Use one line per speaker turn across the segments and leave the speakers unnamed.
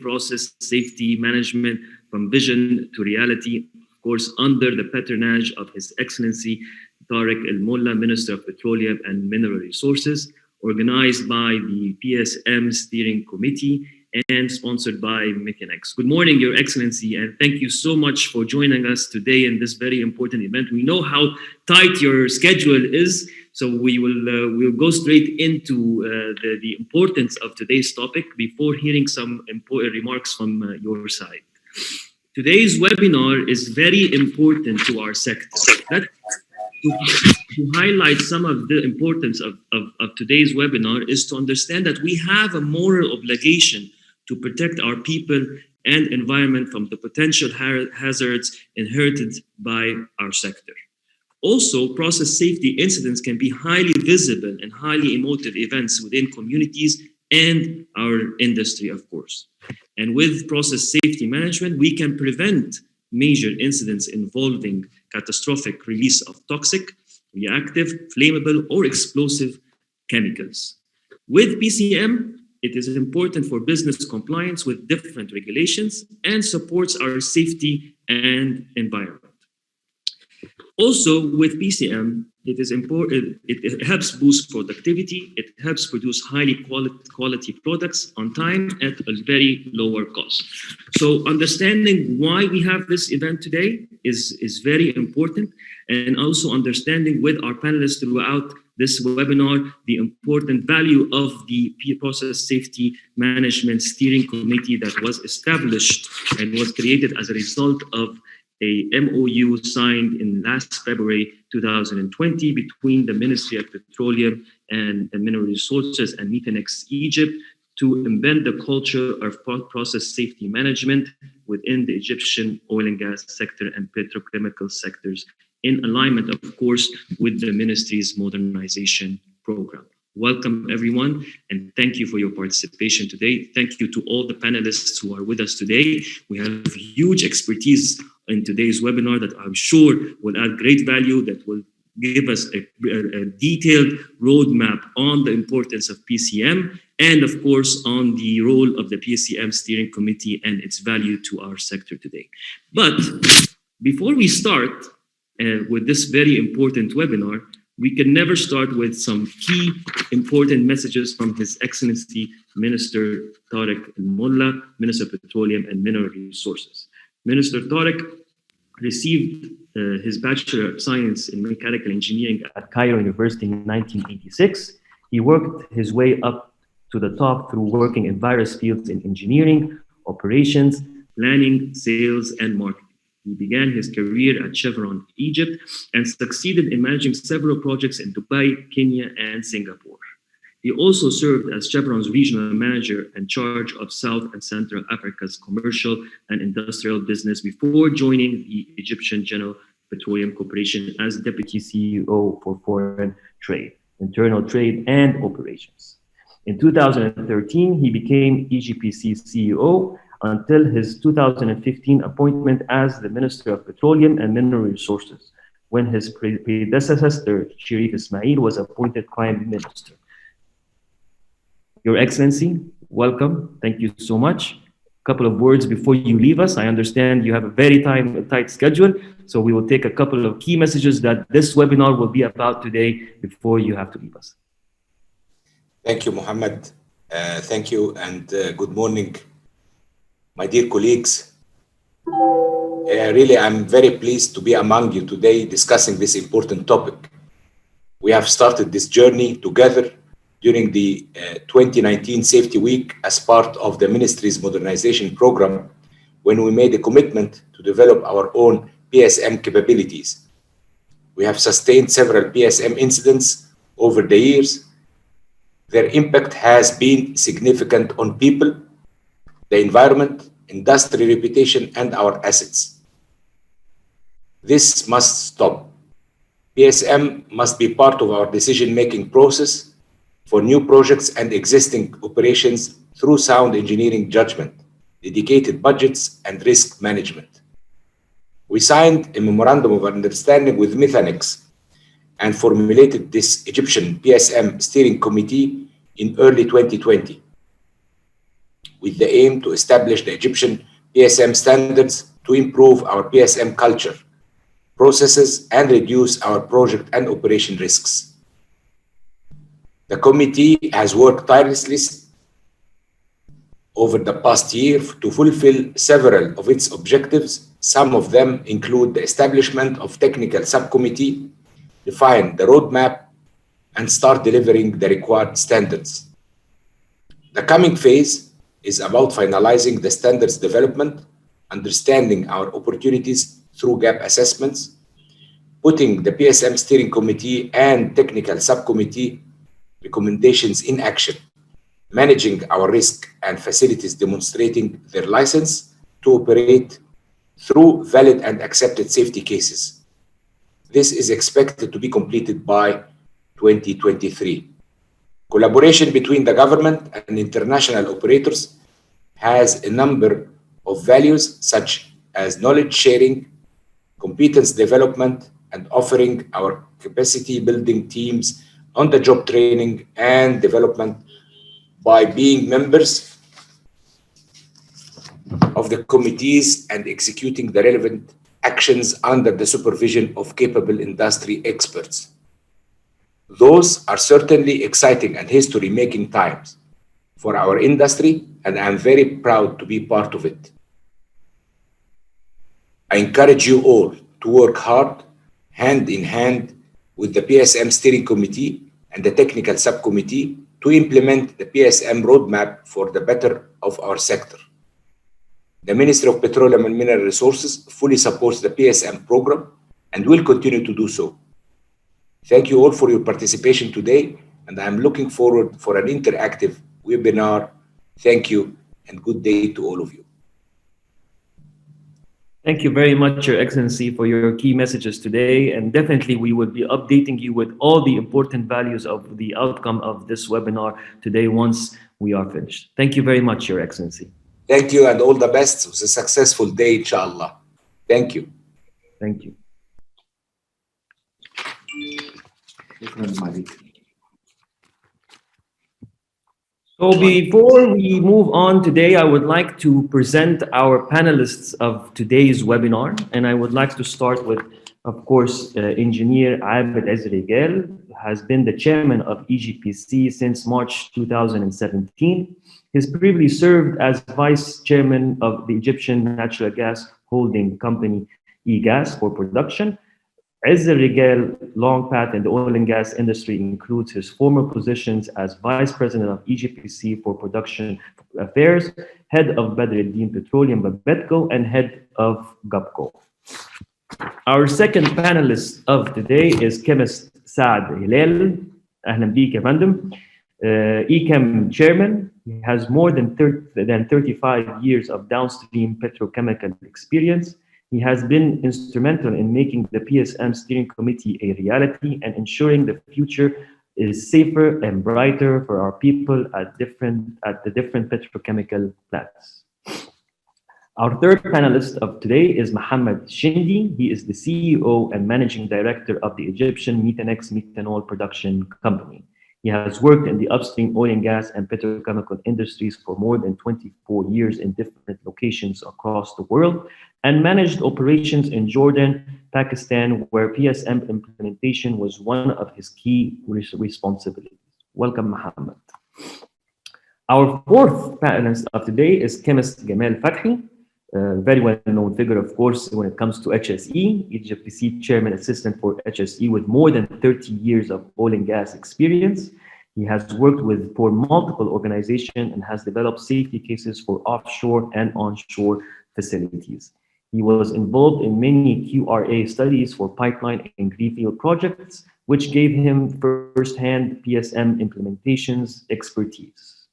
process safety management from vision to reality, of course, under the patronage of His Excellency Tarek El-Molla, Minister of Petroleum and Mineral Resources, organized by the PSM Steering Committee and sponsored by Methanex. Good morning, Your Excellency, and thank you so much for joining us today in this very important event. We know how tight your schedule is, so we'll go straight into the importance of today's topic before hearing some important remarks from your side. Today's webinar is very important to our sector. To highlight some of the importance of today's webinar is to understand that we have a moral obligation to protect our people and environment from the potential hazards inherited by our sector. Also, process safety incidents can be highly visible and highly emotive events within communities and our industry, of course. And with process safety management, we can prevent major incidents involving catastrophic release of toxic, reactive, flammable, or explosive chemicals. With PCM, it is important for business compliance with different regulations and supports our safety and environment. Also, with PCM, it is important. It helps boost productivity. It helps produce highly quality products on time at a very lower cost. So, understanding why we have this event today is very important, and also understanding with our panelists throughout this webinar the important value of the Process Safety Management Steering Committee that was established and was created as a result of a MOU signed in last February 2020 between the Ministry of Petroleum and Mineral Resources and Methanex Egypt to embed the culture of process safety management within the Egyptian oil and gas sector and petrochemical sectors, in alignment, of course, with the ministry's modernization program. Welcome, everyone, and thank you for your participation today. Thank you to all the panelists who are with us today. We have huge expertise in today's webinar that I'm sure will add great value, that will give us a detailed roadmap on the importance of PCM and, of course, on the role of the PCM Steering Committee and its value to our sector today. But before we start with this very important webinar, we can never start with some key important messages from His Excellency Minister Tarek El-Molla, Minister of Petroleum and Mineral Resources. Minister Tarek received his Bachelor of Science in Mechanical Engineering at Cairo University in 1986. He worked his way up to the top through working in various fields in engineering, operations, planning, sales, and marketing. He began his career at Chevron Egypt and succeeded in managing several projects in Dubai, Kenya, and Singapore. He also served as Chevron's regional manager in charge of South and Central Africa's commercial and industrial business before joining the Egyptian General Petroleum Corporation as Deputy CEO for Foreign Trade, Internal Trade, and Operations. In 2013, he became EGPC CEO until his 2015 appointment as the Minister of Petroleum and Mineral Resources, when his predecessor, Sharif Ismail, was appointed Prime Minister. Your Excellency, welcome. Thank you so much. A couple of words before you leave us. I understand you have a very tight schedule, so we will take a couple of key messages that this webinar will be about today before you have to leave us.
Thank you, Mohammed. Thank you, and good morning, my dear colleagues. Really, I'm very pleased to be among you today discussing this important topic. We have started this journey together during the 2019 Safety Week as part of the Ministry's modernization program, when we made a commitment to develop our own PSM capabilities. We have sustained several PSM incidents over the years. Their impact has been significant on people, the environment, industry reputation, and our assets. This must stop. PSM must be part of our decision-making process for new projects and existing operations through sound engineering judgment, dedicated budgets, and risk management. We signed a memorandum of understanding with Methanex and formulated this Egyptian PSM steering committee in early 2020. with the aim to establish the Egyptian PSM standards to improve our PSM culture, processes, and reduce our project and operation risks. The committee has worked tirelessly over the past year to fulfill several of its objectives. Some of them include the establishment of technical subcommittee, define the roadmap, and start delivering the required standards. The coming phase is about finalizing the standards development, understanding our opportunities through gap assessments, putting the PSM steering committee and technical subcommittee recommendations in action, managing our risk and facilities demonstrating their license to operate through valid and accepted safety cases. This is expected to be completed by 2023. Collaboration between the government and international operators has a number of values such as knowledge sharing, competence development, and offering our capacity building teams on-the-job training and development by being members of the committees and executing the relevant actions under the supervision of capable industry experts. Those are certainly exciting and history-making times for our industry, and I'm very proud to be part of it. I encourage you all to work hard, hand in hand with the PSM Steering Committee and the Technical Subcommittee to implement the PSM roadmap for the better of our sector. The Ministry of Petroleum and Mineral Resources fully supports the PSM program and will continue to do so. Thank you all for your participation today, and I'm looking forward for an interactive webinar. Thank you and good day to all of you.
Thank you very much, Your Excellency, for your key messages today. And definitely we will be updating you with all the important values of the outcome of this webinar today once we are finished. Thank you very much, Your Excellency.
Thank you and all the best. It was a successful day, inshallah. Thank you.
Thank you. So before we move on today, I would like to present our panelists of today's webinar. And I would like to start with, of course, Engineer Abed Ezz El Regal, who has been the chairman of EGPC since March 2017. He's previously served as vice chairman of the Egyptian Natural Gas Holding Company, EGAS, for production. Ezz El Regal long path in the oil and gas industry includes his former positions as Vice President of EGPC for Production Affairs, Head of Badreddin Petroleum Babetco, and Head of GAPCO. Our second panelist of today is chemist Saad Helal. Ahlan bik, ya fandom. EChem chairman. He has more than 35 years of downstream petrochemical experience. He has been instrumental in making the PSM Steering Committee a reality and ensuring the future is safer and brighter for our people at the different petrochemical plants. Our third panelist of today is Mohammed Shindy. He is the CEO and Managing Director of the Egyptian Methanex Methanol Production Company. He has worked in the upstream oil and gas and petrochemical industries for more than 24 years in different locations across the world and managed operations in Jordan, Pakistan, where PSM implementation was one of his key responsibilities. Welcome, Mohammed. Our fourth panelist of today is chemist Gamal Fathy, a very well-known figure, of course, when it comes to HSE, EGPC Chairman Assistant for HSE with more than 30 years of oil and gas experience. He has worked for multiple organizations and has developed safety cases for offshore and onshore facilities. He was involved in many QRA studies for pipeline and greenfield projects, which gave him first-hand PSM implementations expertise.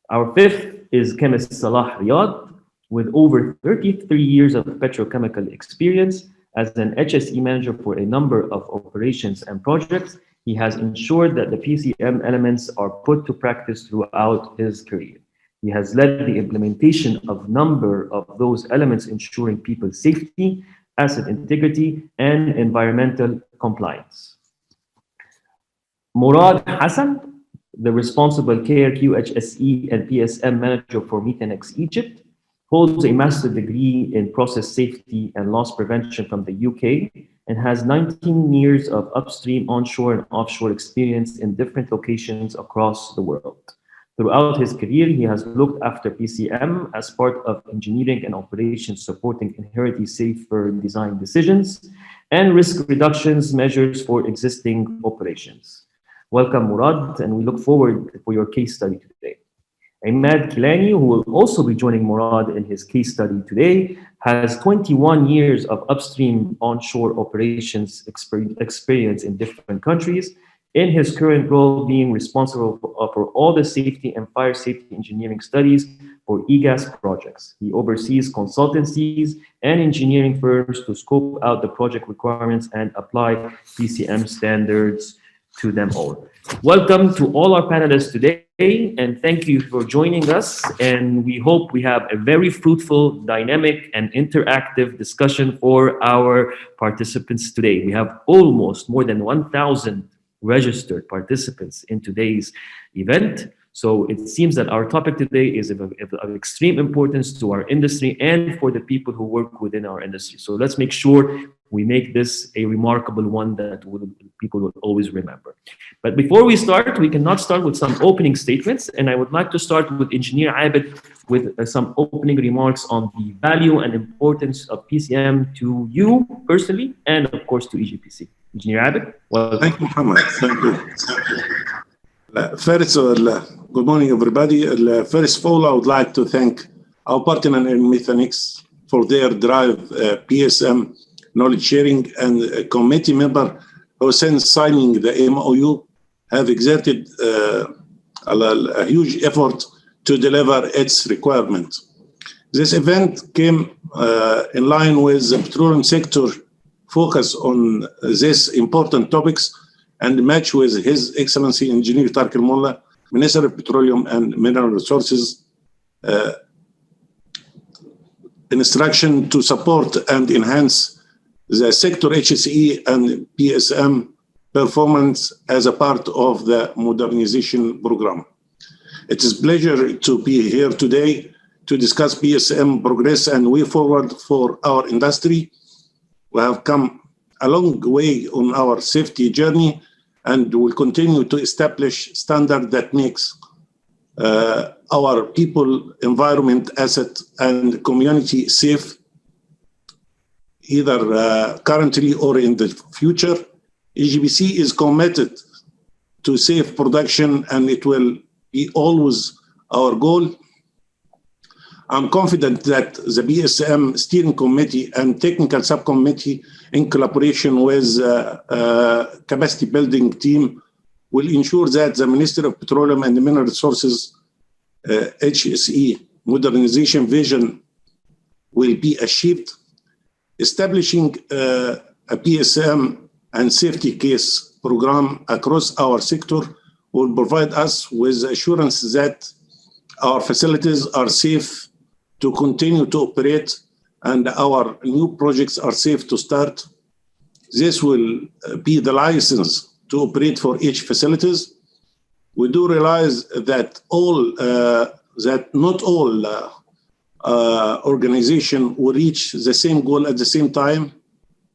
Our fifth is chemist Salah Riad, with over 33 years of petrochemical experience as an HSE manager for a number of operations and projects. He has ensured that the PCM elements are put to practice throughout his career. He has led the implementation of a number of those elements, ensuring people's safety, asset integrity, and environmental compliance. Mourad Hassan, the Responsible Care QHSE and PSM Manager for Methanex Egypt, holds a master's degree in process safety and loss prevention from the UK, and has 19 years of upstream, onshore, and offshore experience in different locations across the world. Throughout his career, he has looked after PCM as part of engineering and operations supporting inherently safer design decisions and risk reductions measures for existing operations. Welcome, Mourad, and we look forward for your case study today. Emad Kilany, who will also be joining Mourad in his case study today, has 21 years of upstream onshore operations experience in different countries, in his current role being responsible for all the safety and fire safety engineering studies for EGAS projects. He oversees consultancies and engineering firms to scope out the project requirements and apply PCM standards to them all. Welcome to all our panelists today, and thank you for joining us. And we hope we have a very fruitful, dynamic, and interactive discussion for our participants today. We have almost more than 1,000 registered participants in today's event. So it seems that our topic today is of extreme importance to our industry and for the people who work within our industry. So let's make sure we make this a remarkable one that people will always remember. But before we start, we cannot start with some opening statements. And I would like to start with Engineer Abed with some opening remarks on the value and importance of PCM to you personally, and of course to EGPC. Engineer Abed, welcome.
Thank you, Mohammed. Thank you. First, good morning, everybody. First of all, I would like to thank our partner in Methanex for their drive, PSM knowledge sharing, and committee member who since signing the MOU have exerted a huge effort to deliver its requirement. This event came in line with the petroleum sector focus on these important topics and match with His Excellency Engineer Tarek El-Molla, Minister of Petroleum and Mineral Resources, instruction to support and enhance the sector HSE and PSM performance as a part of the modernization program. It is a pleasure to be here today to discuss PSM progress and way forward for our industry. We have come a long way on our safety journey and will continue to establish standard that makes our people, environment, asset, and community safe, either currently or in the future. EGPC is committed to safe production, and it will be always our goal. I'm confident that the PSM Steering Committee and Technical Subcommittee, in collaboration with Capacity Building Team, will ensure that the Minister of Petroleum and Mineral Resources HSE modernization vision will be achieved. Establishing a PSM and safety case program across our sector will provide us with assurance that our facilities are safe to continue to operate and our new projects are safe to start. This will be the license to operate for each facilities. We do realize that not all organization will reach the same goal at the same time.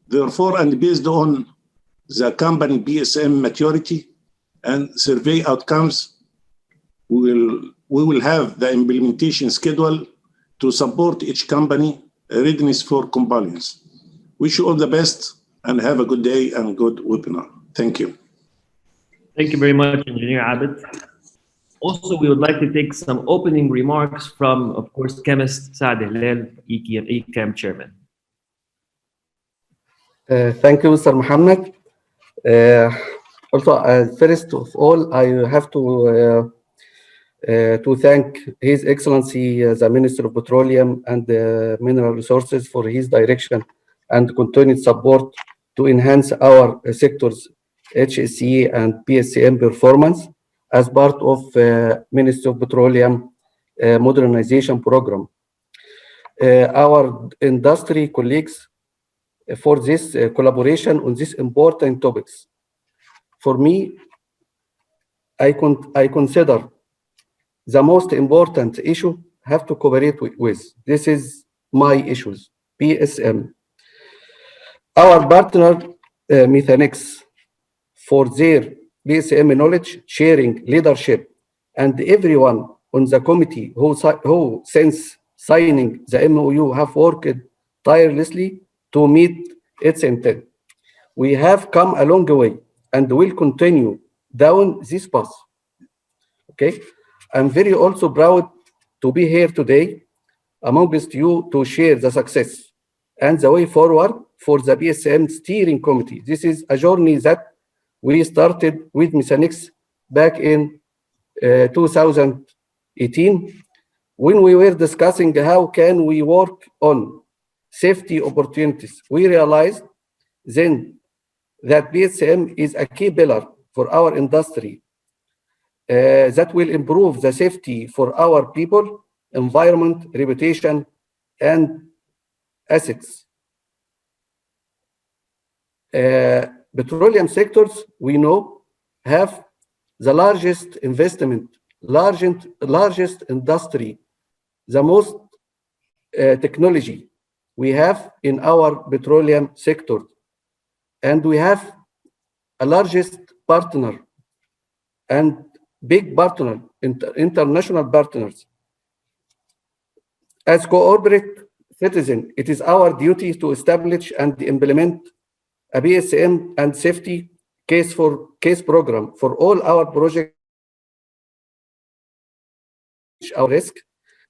Therefore, and based on the company PSM maturity and survey outcomes, we will have the implementation schedule to support each company readiness for compliance. Wish you all the best and have a good day and good webinar. Thank you.
Thank you very much, Engineer Abed. Also, we would like to take some opening remarks from, of course, chemist Saad Helal, ECAM chairman.
Thank you, Mr. Mohammed. First of all, I have to thank His Excellency, the Minister of Petroleum and Mineral Resources, for his direction and continued support to enhance our sector's HSE and PSM performance as part of Ministry of Petroleum modernization program. Our industry colleagues for this collaboration on these important topics. For me, I consider the most important issue have to cooperate with. This is my issues, PSM. Our partner, Methanex, for their PSM knowledge, sharing, leadership, and everyone on the committee who since signing the MOU have worked tirelessly to meet its intent. We have come a long way and will continue down this path. Okay, I'm very also proud to be here today amongst you to share the success and the way forward for the PSM steering committee. This is a journey that we started with Methanex back in 2018 when we were discussing how can we work on safety opportunities. We realized then that PSM is a key pillar for our industry that will improve the safety for our people, environment, reputation, and assets. Petroleum sectors, we know, have the largest investment, largest industry, the most technology we have in our petroleum sector. And we have a largest partner and big partner, international partners. As corporate citizen, it is our duty to establish and implement a PSM and safety case program for all our projects, our risk,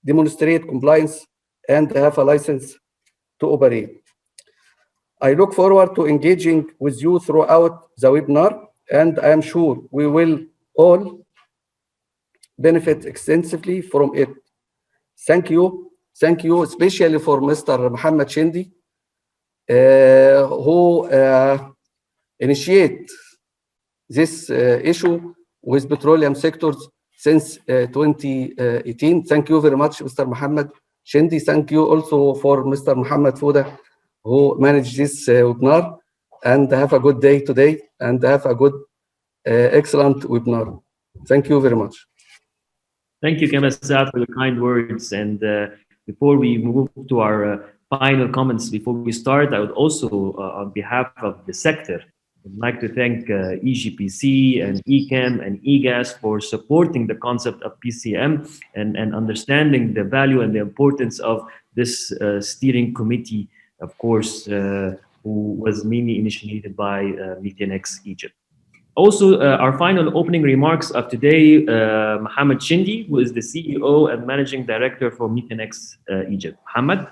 demonstrate compliance, and have a license to operate. I look forward to engaging with you throughout the webinar, and I am sure we will all benefit extensively from it. Thank you, especially for Mr. Mohammed Shindy, who initiate this issue with petroleum sectors since 2018. Thank you very much, Mr. Mohammed Shindy. Thank you also for Mr. Mohammed Fouad, who managed this webinar. And have a good day today, and have a good, excellent webinar. Thank you very much.
Thank you, Gamal Fathy, for the kind words. And before we move to our final comments, before we start, I would also, on behalf of the sector, I'd like to thank EGPC and ECAM and EGAS for supporting the concept of PCM and understanding the value and the importance of this steering committee, of course, who was mainly initiated by Methanex Egypt. Also, our final opening remarks of today, Mohammed Shindy, who is the CEO and Managing Director for Methanex Egypt. Mohammed?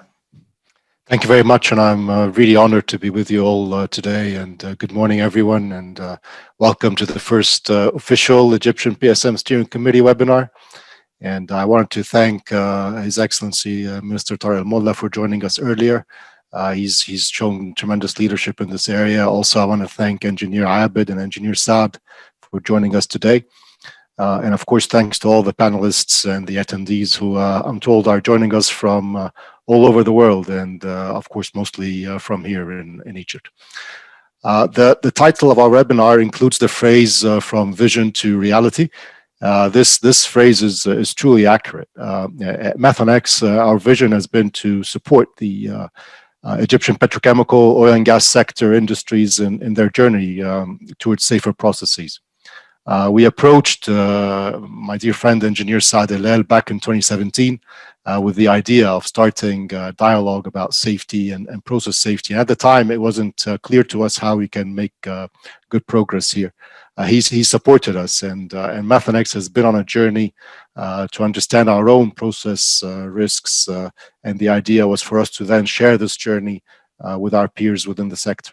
Thank you very much, and I'm really honored to be with you all today. And good morning, everyone, and welcome to the first official Egyptian PSM Steering Committee webinar. And I wanted to thank His Excellency Minister Tarek El-Molla for joining us earlier. He's shown tremendous leadership in this area. Also, I want to thank Engineer Abed and Engineer Saad for joining us today. And of course, thanks to all the panelists and the attendees who I'm told are joining us from all over the world, and of course, mostly from here in Egypt. The title of our webinar includes the phrase from vision to reality. This phrase is truly accurate. At Methanex, our vision has been to support the Egyptian petrochemical, oil and gas sector industries in their journey towards safer processes. We approached my dear friend, Engineer Saad Helal, back in 2017 with the idea of starting dialogue about safety and process safety. And at the time, it wasn't clear to us how we can make good progress here. He supported us, and Methanex has been on a journey to understand our own process risks, and the idea was for us to then share this journey with our peers within the sector.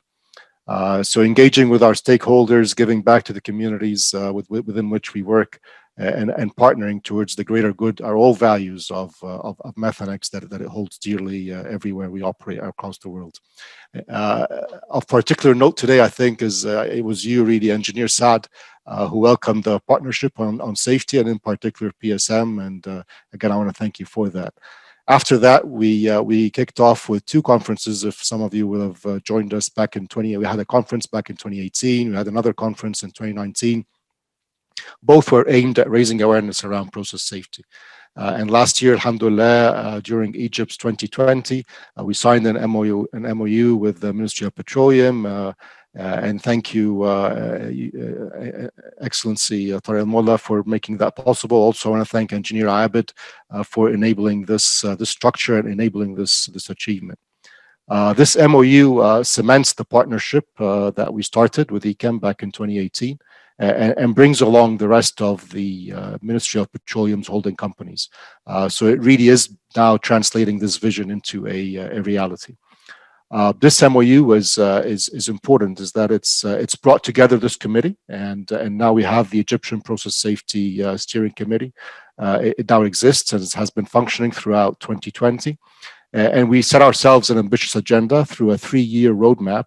So engaging with our stakeholders, giving back to the communities within which we work, and partnering towards the greater good are all values of Methanex that it holds dearly everywhere we operate across the world. Of particular note today, I think, is it was you, really, Engineer Saad, who welcomed the partnership on safety, and in particular PSM. And again, I want to thank you for that. After that, we kicked off with two conferences. If some of you will have joined us back in we had a conference back in 2018. We had another conference in 2019. Both were aimed at raising awareness around process safety. And last year, alhamdulillah, during Egypt's 2020, we signed an MOU with the Ministry of Petroleum. And thank you, Excellency Tarek El-Molla, for making that possible. Also, I want to thank Engineer Abed for enabling this structure and enabling this achievement. This MOU cements the partnership that we started with ECAM back in 2018 and brings along the rest of the Ministry of Petroleum's holding companies. So it really is now translating this vision into a reality. This MOU is important, is that it's brought together this committee, and now we have the Egyptian Process Safety Steering Committee. It now exists and has been functioning throughout 2020. And we set ourselves an ambitious agenda through a 3-year roadmap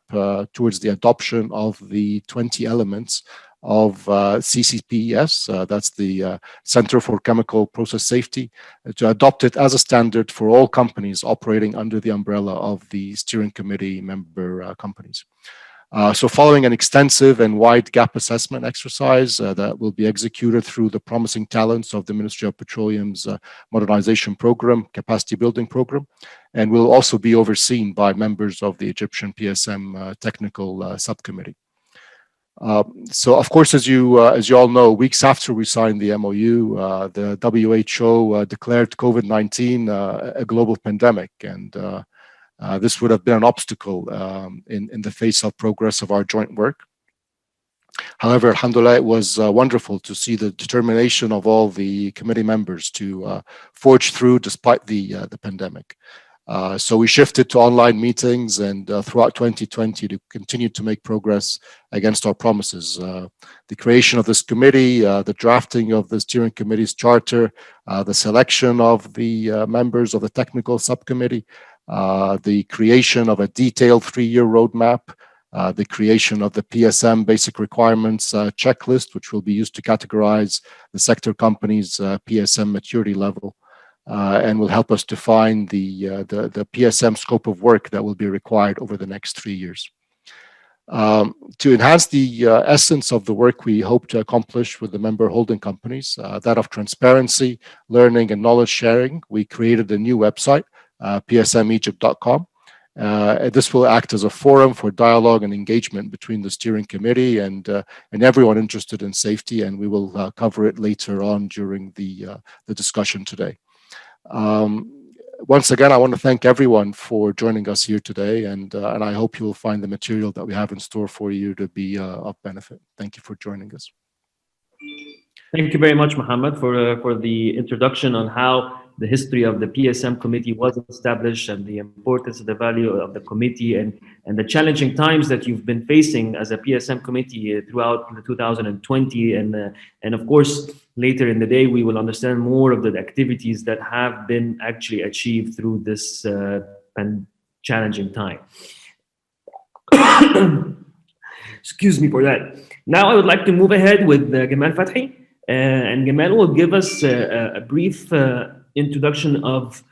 towards the adoption of the 20 elements of CCPES, that's the Center for Chemical Process Safety, to adopt it as a standard for all companies operating under the umbrella of the steering committee member companies. So following an extensive and wide gap assessment exercise that will be executed through the promising talents of the Ministry of Petroleum's modernization program, capacity building program, and will also be overseen by members of the Egyptian PSM technical subcommittee. So, of course, as you all know, weeks after we signed the MOU, the WHO declared COVID-19 a global pandemic, and this would have been an obstacle in the face of progress of our joint work. However, alhamdulillah, it was wonderful to see the determination of all the committee members to forge through despite the pandemic. So we shifted to online meetings, and throughout 2020 to continue to make progress against our promises. The creation of this committee, the drafting of the steering committee's charter, the selection of the members of the technical subcommittee, the creation of a detailed 3-year roadmap, the creation of the PSM basic requirements checklist, which will be used to categorize the sector companies' PSM maturity level. And will help us define the PSM scope of work that will be required over the next 3 years. To enhance the essence of the work we hope to accomplish with the member holding companies, that of transparency, learning, and knowledge sharing, we created a new website, psmegypt.com. This will act as a forum for dialogue and engagement between the steering committee and everyone interested in safety, and we will cover it later on during the discussion today. Once again, I want to thank everyone for joining us here today, and I hope you will find the material that we have in store for you to be of benefit. Thank you for joining us.
Thank you very much, Mohammed, for the introduction on how the history of the PSM committee was established and the importance of the value of the committee and the challenging times that you've been facing as a PSM committee throughout 2020. And of course, later in the day, we will understand more of the activities that have been actually achieved through this challenging time. Excuse me for that. Now I would like to move ahead with Gamal Fathy. And Gamal will give us a brief introduction of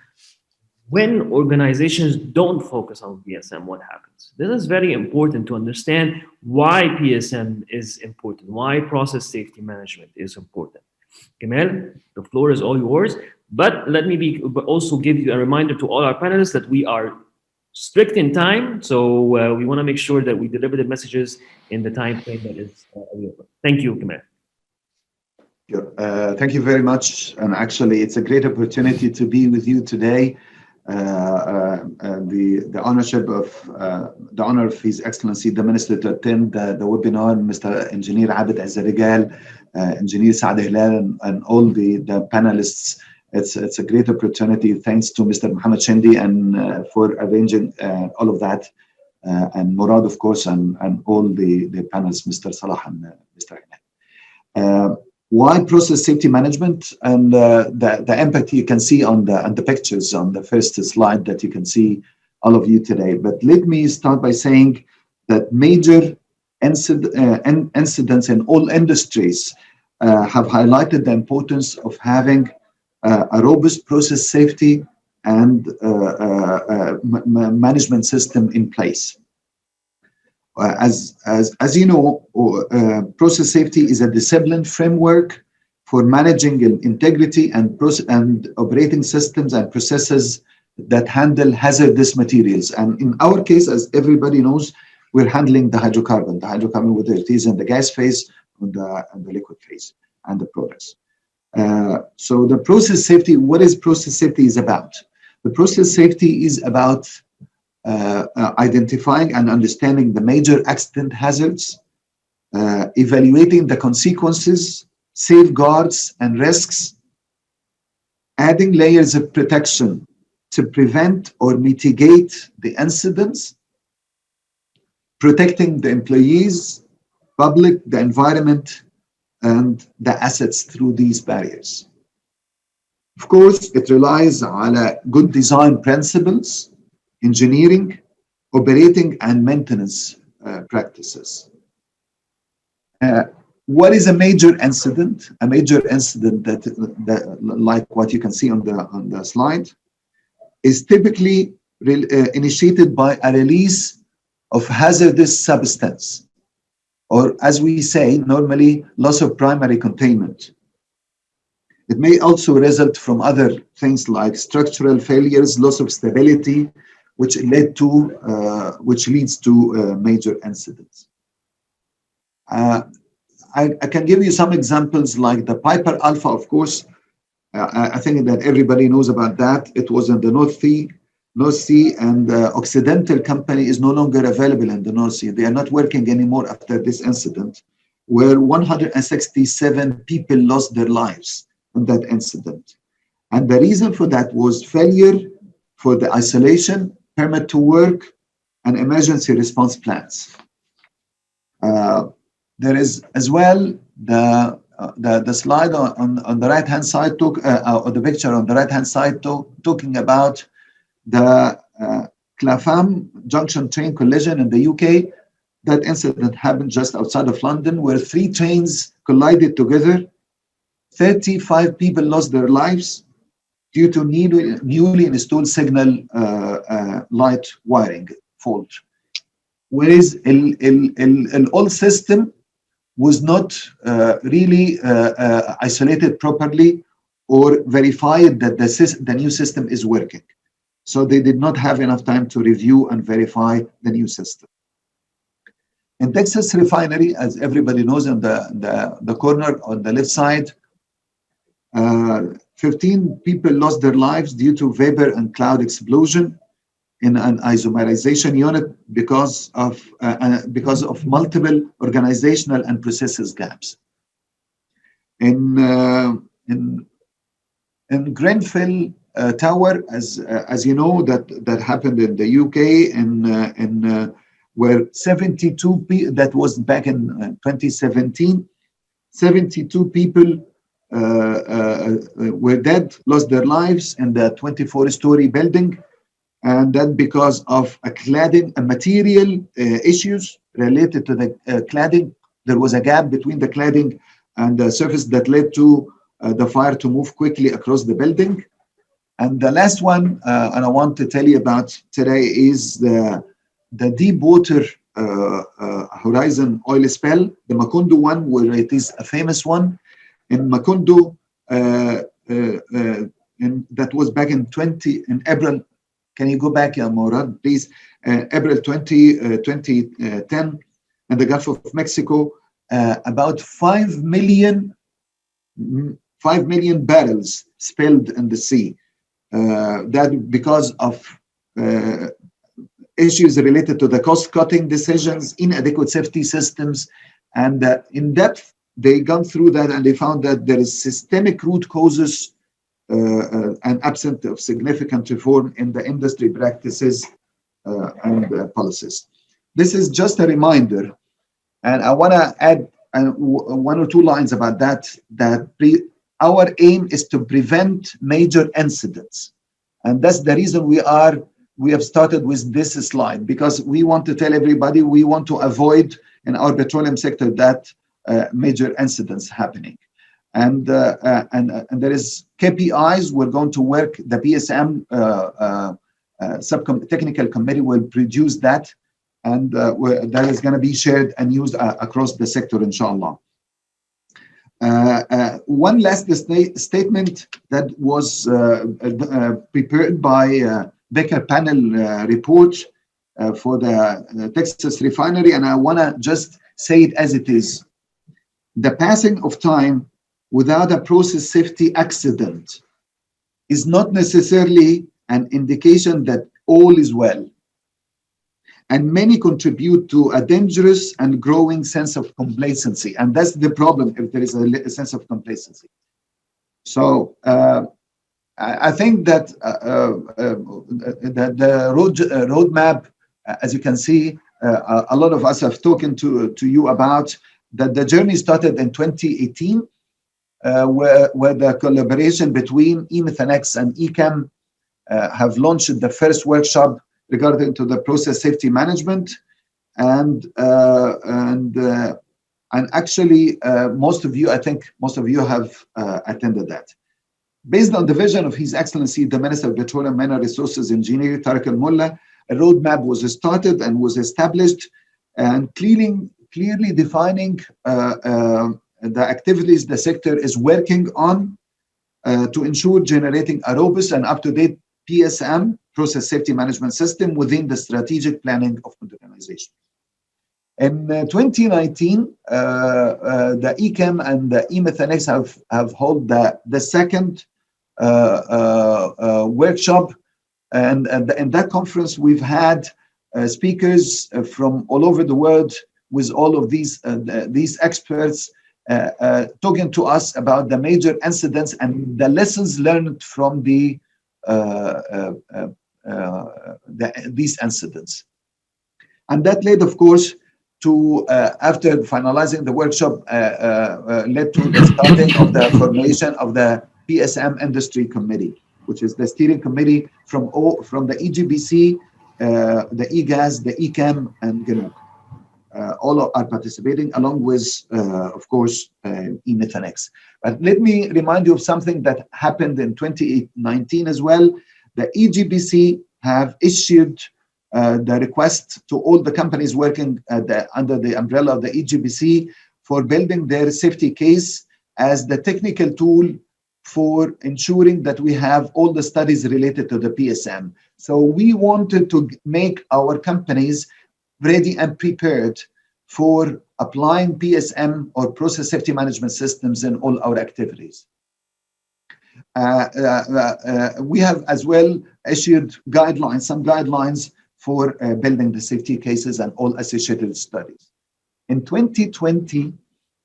when organizations don't focus on PSM, what happens. This is very important to understand why PSM is important, why process safety management is important. Gamal, the floor is all yours, but let me also give you a reminder to all our panelists that we are strict in time, so we want to make sure that we deliver the messages in the time frame that is available. Thank you, Gamal.
Thank you very much, and actually it's a great opportunity to be with you today. The honor of His Excellency the Minister to attend the webinar, Mr. Engineer Abed Ezz El Regal, Engineer Saad Helal, and all the panelists. It's a great opportunity. Thanks to Mr. Mohammed Shindy and for arranging all of that, and Mourad, of course, and all the panelists, Mr. Salah and Mr. Helal. Why process safety management, and the impact you can see on the pictures on the first slide that you can see all of you today. But let me start by saying that major incidents in all industries have highlighted the importance of having a robust process safety and management system in place. As you know, process safety is a discipline framework for managing integrity and operating systems and processes that handle hazardous materials. And in our case, as everybody knows, we're handling the hydrocarbon, whether it is in the gas phase or the liquid phase and the products. So the process safety, what is process safety is about? The process safety is about identifying and understanding the major accident hazards, evaluating the consequences, safeguards, and risks, adding layers of protection to prevent or mitigate the incidents, protecting the employees, public, the environment, and the assets through these barriers. Of course, it relies on good design principles, engineering, operating, and maintenance practices. What is a major incident? A major incident that like what you can see on the slide, is typically initiated by a release of hazardous substance, or as we say, normally loss of primary containment. It may also result from other things like structural failures, loss of stability, which leads to major incidents. I can give you some examples like the Piper Alpha, of course. I think that everybody knows about that. It was in the North Sea, and the Occidental company is no longer available in the North Sea. They are not working anymore after this incident, where 167 people lost their lives in that incident. And the reason for that was failure for the isolation, permit to work, and emergency response plans. There is as well the slide on the right-hand side, or the picture on the right-hand side talking about the Clapham Junction train collision in the UK. That incident happened just outside of London, where 3 trains collided together. 35 people lost their lives due to newly installed signal light wiring fault. Whereas an old system was not really isolated properly or verified that the new system is working. So they did not have enough time to review and verify the new system. In Texas refinery, as everybody knows, on the corner on the left side, 15 people lost their lives due to vapor and cloud explosion in an isomerization unit because of multiple organizational and processes gaps. In Grenfell Tower, as you know, that happened in the UK, where 72 people, that was back in 2017, 72 people were dead, lost their lives in the 24-story building. And that because of a material issues related to the cladding. There was a gap between the cladding and the surface that led to the fire to move quickly across the building. And the last one, and I want to tell you about today, is the Deepwater Horizon oil spill, the Macondo one, where it is a famous one. In Macondo, that was back in April. Can you go back, Mourad, please? April 2010, in the Gulf of Mexico, about 5 million barrels spilled in the sea. That because of issues related to the cost-cutting decisions, inadequate safety systems, and in depth, they gone through that and they found that there is systemic root causes and absent of significant reform in the industry practices and policies. This is just a reminder, and I want to add 1 or 2 lines about that. Our aim is to prevent major incidents, and that's the reason we have started with this slide, because we want to tell everybody we want to avoid in our petroleum sector that major incidents happening. And there is KPIs. We're going to work. The PSM technical committee will produce that and that is going to be shared and used across the sector, inshallah. One last statement that was prepared by Becker panel report for the Texas refinery, and I want to just say it as it is. The passing of time without a process safety accident is not necessarily an indication that all is well. And many contribute to a dangerous and growing sense of complacency. And that's the problem if there is a sense of complacency. So I think that the roadmap, as you can see, a lot of us have spoken to you about, that the journey started in 2018, where the collaboration between eMethanex and ECAM have launched the first workshop regarding to the process safety management, and actually most of you, I think most of you have attended that. Based on the vision of His Excellency the Minister of Petroleum, Mineral Resources, Engineer Tarek El-Molla, a roadmap was started and was established, and clearly defining the activities the sector is working on to ensure generating a robust and up-to-date PSM, Process Safety Management System, within the strategic planning of modernization. In 2019, the ECAM and the eMethanex have held the second workshop, and in that conference we've had speakers from all over the world with all of these experts talking to us about the major incidents and the lessons learned from these incidents. And that led, of course, to, after finalizing the workshop, led to the starting of the formation of the PSM Industry Committee, which is the steering committee from the EGBC, the EGAS, the ECAM, and GNOC. All are participating, along with, of course, eMethanex. But let me remind you of something that happened in 2019 as well. The EGBC have issued the request to all the companies working under the umbrella of the EGBC for building their safety case as the technical tool for ensuring that we have all the studies related to the PSM. So we wanted to make our companies ready and prepared for applying PSM or process safety management systems in all our activities. We have as well issued guidelines, some guidelines for building the safety cases and all associated studies. In 2020,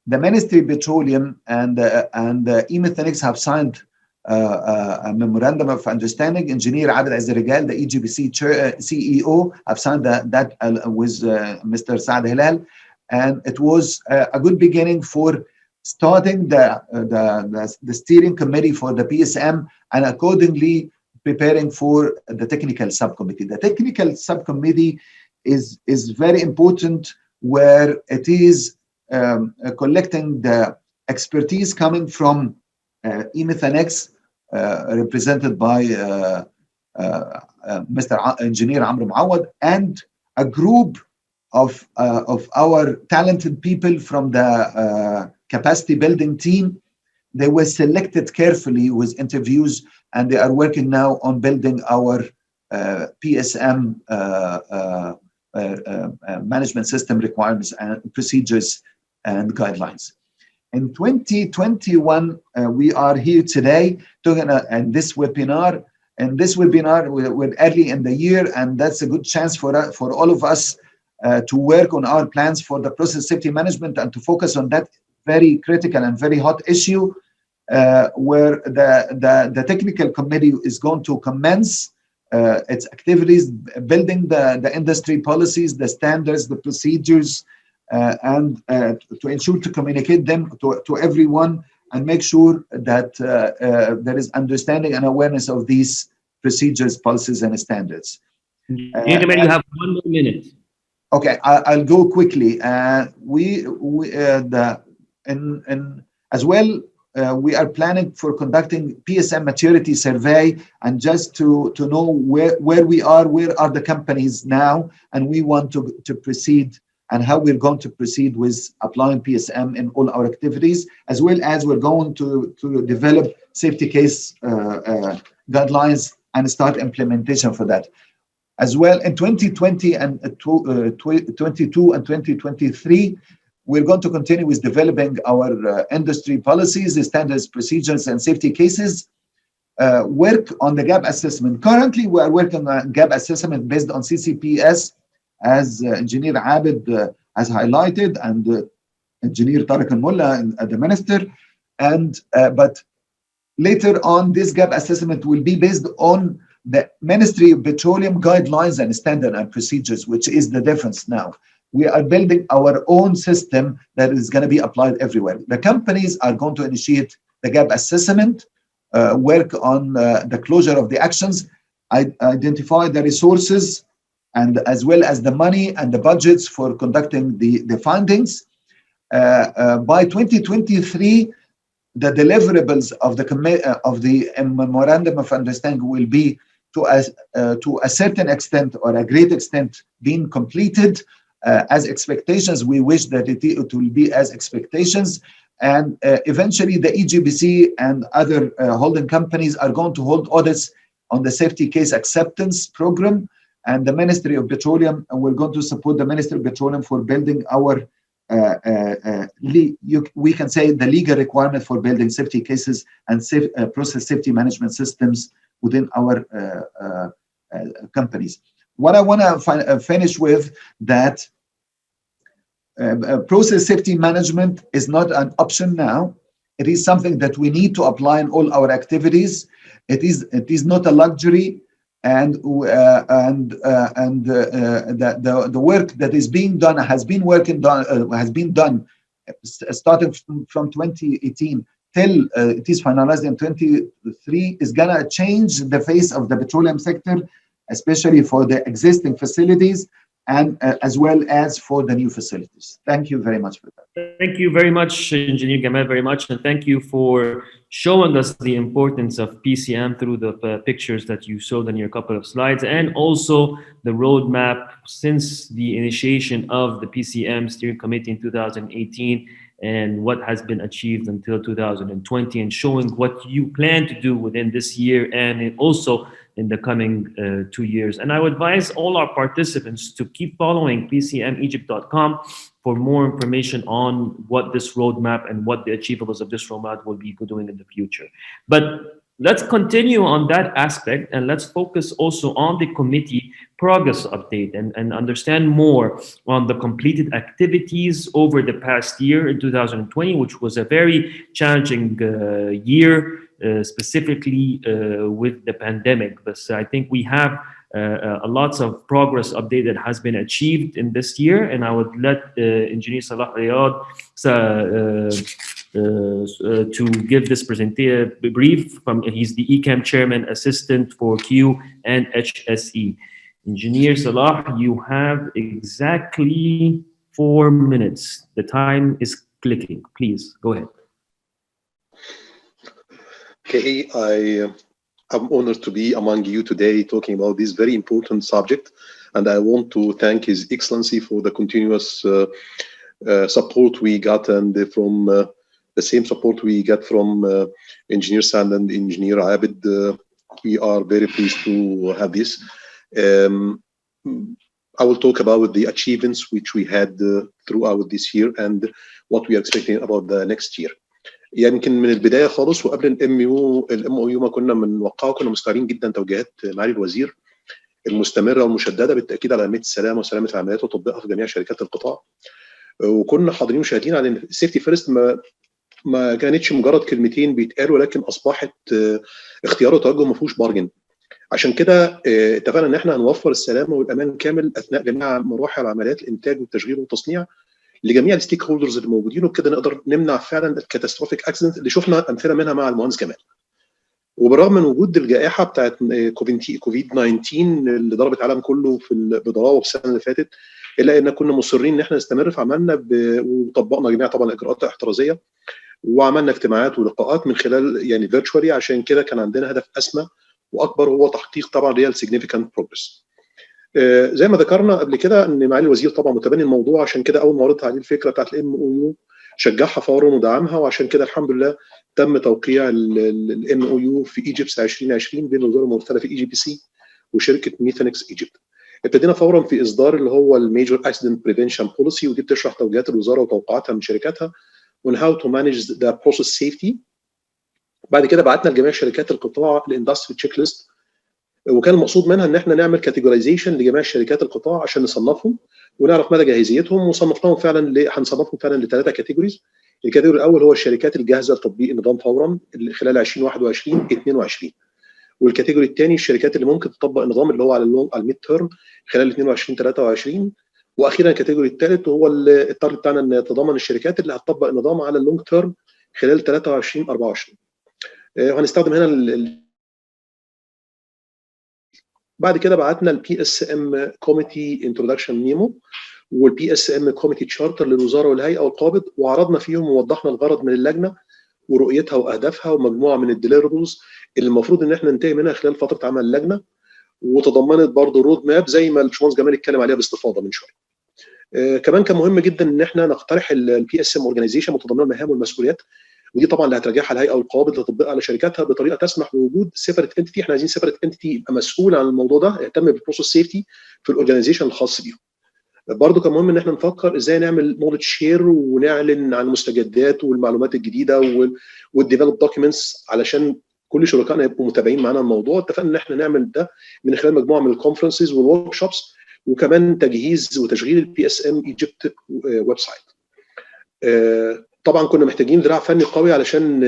the Ministry of Petroleum and eMethanex have signed a memorandum of understanding. Engineer Abed Ezz El Regal, the EGBC CEO, have signed that with Mr. Saad Helal, and it was a good beginning for starting the steering committee for the PSM, and accordingly preparing for the technical subcommittee. The technical subcommittee is very important, where it is collecting the expertise coming from eMethanex, represented by Mr. Engineer Amr Moawad, and a group of our talented people from the capacity building team. They were selected carefully with interviews, and they are working now on building our PSM management system requirements and procedures and guidelines. In 2021, we are here today talking in this webinar. And this webinar, we're early in the year, and that's a good chance for all of us to work on our plans for the process safety management and to focus on that very critical and very hot issue, where the technical committee is going to commence its activities, building the industry policies, the standards, the procedures, and to ensure to communicate them to everyone and make sure that there is understanding and awareness of these procedures, policies, and standards.
You have 1 more minute.
Okay, I'll go quickly. As well, we are planning for conducting PSM maturity survey, and just to know where we are, where are the companies now, and we want to proceed, and how we're going to proceed with applying PSM in all our activities, as well as we're going to develop safety case guidelines and start implementation for that. As well, in 2020 and 22 and 2023, we're going to continue with developing our industry policies, standards, procedures, and safety cases. Work on the gap assessment. Currently, we are working on gap assessment based on CCPS, as Engineer Abed has highlighted, and Engineer Tarek El-Molla, the Minister. But later on, this gap assessment will be based on the Ministry of Petroleum guidelines and standards and procedures, which is the difference now. We are building our own system that is going to be applied everywhere. The companies are going to initiate the gap assessment, work on the closure of the actions, identify the resources, and as well as the money and the budgets for conducting the findings. By 2023, the deliverables of the memorandum of understanding will be to a certain extent or a great extent being completed. As expectations, we wish that it will be as expectations, and eventually the EGBC and other holding companies are going to hold audits on the safety case acceptance program, and the Ministry of Petroleum, and we're going to support the Ministry of Petroleum for building our we can say the legal requirement for building safety cases and process safety management systems within our companies. What I want to finish with, that process safety management is not an option now. It is something that we need to apply in all our activities. It is not a luxury, and the work that is being done has been done starting from 2018 till it is finalized in 2023, is gonna change the face of the petroleum sector, especially for the existing facilities and as well as for the new facilities. Thank you very much for that.
Thank you very much, Engineer Gamal, very much. And thank you for showing us the importance of PCM through the pictures that you showed in your couple of slides, and also the roadmap since the initiation of the PCM Steering Committee in 2018 and what has been achieved until 2020, and showing what you plan to do within this year and also in the coming 2 years. And I would advise all our participants to keep following PCMEgypt.com for more information on what this roadmap and what the achievables of this roadmap will be doing in the future. But let's continue on that aspect, and let's focus also on the committee progress update and understand more on the completed activities over the past year in 2020, which was a very challenging year, specifically with the pandemic. But I think we have lots of progress update that has been achieved in this year, and I would let Engineer Salah Riad to give this presentation brief. He's the ECAM Chairman Assistant for Q and HSE. Engineer Salah, you have exactly 4 minutes. The time is clicking. Please go ahead.
Okay, I'm honored to be among you today talking about this very important subject, and I want to thank His Excellency for the continuous support we got, and from the same support we get from Engineer Saad and Engineer Abed. We are very pleased to have this. I will talk about the achievements which we had throughout this year and what we are expecting about the next year. يمكن من البدايه خالص وقبل الام او يو ما كنا بنوقعه، كنا مستعارين جدا توجيهات معالي الوزير المستمره والمشدده بالتاكيد على اهميه السلامه وسلامه العمليات وتطبيقها في جميع شركات القطاع. وكنا حاضرين وشاهدين على ان السيفتي فيرست ما كانتش مجرد كلمتين بيتقالوا، ولكن اصبحت اختيار وتوجه ما فيهوش بارجن. عشان كده اتفقنا ان احنا هنوفر السلامه والامان كامل اثناء جميع مراحل عمليات الانتاج والتشغيل والتصنيع لجميع الستيك هولدرز اللي موجودين، وبكده نقدر نمنع فعلا الكاتاستروفيك اكسيدنت اللي شفنا امثله منها مع المهندس جمال. وبالرغم من وجود الجائحه بتاعت كوفيد 19 اللي ضربت العالم كله بضراوه في السنه اللي فاتت، الا ان كنا مصرين ان احنا نستمر في عملنا وطبقنا جميع طبعا الاجراءات الاحترازيه. وعملنا اجتماعات ولقاءات من خلال يعني فيرتشوالي، عشان كده كان عندنا هدف اسمى واكبر هو تحقيق طبعا ريال سيجنيفيكانت بروجرس. زي ما ذكرنا قبل كده ان معالي الوزير طبعا متبني الموضوع، عشان كده اول ما عرضت عليه الفكره بتاعت الام او يو شجعها فورا ودعمها، وعشان كده الحمد لله تم توقيع الام او يو في ايجيبت 2020 بين الوزاره الممثله في اي جي بي سي وشركه ميثانكس ايجيبت. ابتدينا فورا في اصدار اللي هو الميجور اكسيدنت بريفنشن بوليسي، ودي بتشرح توجيهات الوزاره وتوقعاتها من شركاتها on how to manage the process safety. بعد كده بعتنا لجميع شركات القطاع الاندستري تشيك ليست، وكان المقصود منها ان احنا نعمل كاتيجورايزيشن لجميع شركات القطاع عشان نصنفهم ونعرف مدى جاهزيتهم، وصنفناهم فعلا هنصنفهم فعلا لثلاثه كاتيجوريز. الكاتيجوري الاول هو الشركات الجاهزه لتطبيق النظام فورا خلال 2021 22، والكاتيجوري الثاني الشركات اللي ممكن تطبق النظام اللي هو على الميد تيرم خلال 22 23، واخيرا الكاتيجوري الثالث وهو التارجت بتاعنا ان تضمن الشركات اللي هتطبق النظام على اللونج تيرم خلال 23 24. وهنستخدم هنا بعد كده بعتنا البي اس ام كوميتي انتروداكشن ميمو والبي اس ام كوميتي تشارتر للوزاره والهيئه والقابض، وعرضنا فيهم ووضحنا الغرض من اللجنه ورؤيتها واهدافها ومجموعه من الديليفربلز اللي المفروض ان احنا ننتهي منها خلال فتره عمل اللجنه، وتضمنت برضه رود ماب زي ما الباشمهندس جمال اتكلم عليها باستفاضه من شويه. كمان كان مهم جدا ان احنا نقترح البي اس ام اورجانيزيشن متضمنه المهام والمسؤوليات، ودي طبعا اللي هتراجعها الهيئه والقابض لتطبيقها على شركاتها بطريقه تسمح بوجود سيبريت انتيتي. احنا عايزين سيبريت انتيتي يبقى مسؤول عن الموضوع ده، يهتم بالبروسيس سيفتي في الاورجانيزيشن الخاص بيهم. برضه كان مهم ان احنا نفكر ازاي نعمل نولج شير ونعلن عن المستجدات والمعلومات الجديده والديفلوب دوكيومنتس علشان كل شركائنا يبقوا متابعين معانا الموضوع. اتفقنا ان احنا نعمل ده من خلال مجموعه من الكونفرنسز والورك شوبس، وكمان تجهيز وتشغيل البي اس ام ايجيبت ويب سايت. طبعا كنا محتاجين ذراع فني قوي علشان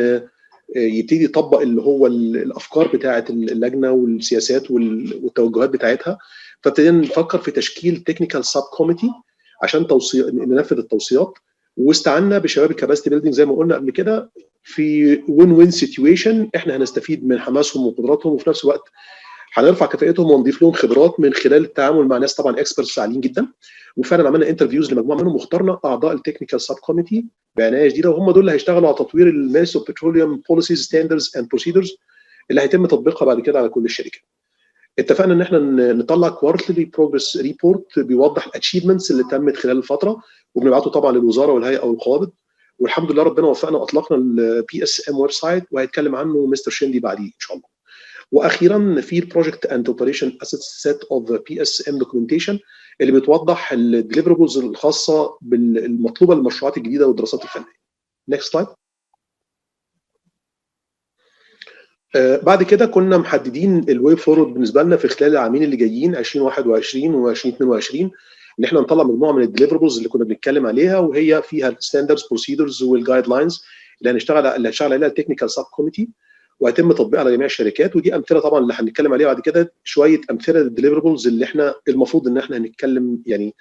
يبتدي يطبق اللي هو الافكار بتاعه اللجنه والسياسات والتوجهات بتاعتها، فابتدينا نفكر في تشكيل تكنيكال سب كوميتي عشان ننفذ التوصيات، واستعنا بشباب الكاباسيتي بيلدينج زي ما قلنا قبل كده في وين وين سيتويشن. احنا هنستفيد من حماسهم وقدراتهم، وفي نفس الوقت هنرفع كفاءتهم ونضيف لهم خبرات من خلال التعامل مع ناس طبعا اكسبرتس عاليين جدا. وفعلا عملنا انترفيوز لمجموعه منهم واخترنا اعضاء التكنيكال سب كوميتي بعنايه شديده، وهم دول اللي هيشتغلوا على تطوير المينستري اوف بتروليوم بوليسيز ستاندردز اند بروسيدرز اللي هيتم تطبيقها بعد كده على كل الشركات. اتفقنا ان احنا نطلع كوارترلي بروجرس ريبورت بيوضح الاتشيفمنتس اللي تمت خلال الفتره، وبنبعته طبعا للوزاره والهيئه والقوابض. والحمد لله ربنا وفقنا واطلقنا البي اس ام ويب سايت، وهيتكلم عنه مستر شيندي بعديه ان شاء الله. واخيرا في البروجكت اند اوبريشن اسيت سيت اوف بي اس ام دوكيومنتيشن اللي بتوضح الديليفربلز الخاصه بالمطلوبه للمشروعات الجديده والدراسات الفنيه. نيكست سلايد. بعد كده كنا محددين الواي فورورد بالنسبه لنا في خلال العامين اللي جايين 2021 و2022 ان احنا نطلع مجموعه من الديليفربلز اللي كنا بنتكلم عليها، وهي فيها الستاندردز بروسيدرز والجايد لاينز اللي هنشتغل عليها التكنيكال سب كوميتي، وهيتم تطبيقها على جميع الشركات. ودي امثله طبعا اللي هنتكلم عليها بعد كده، شويه امثله للديليفربلز اللي احنا المفروض ان احنا هنتكلم يعني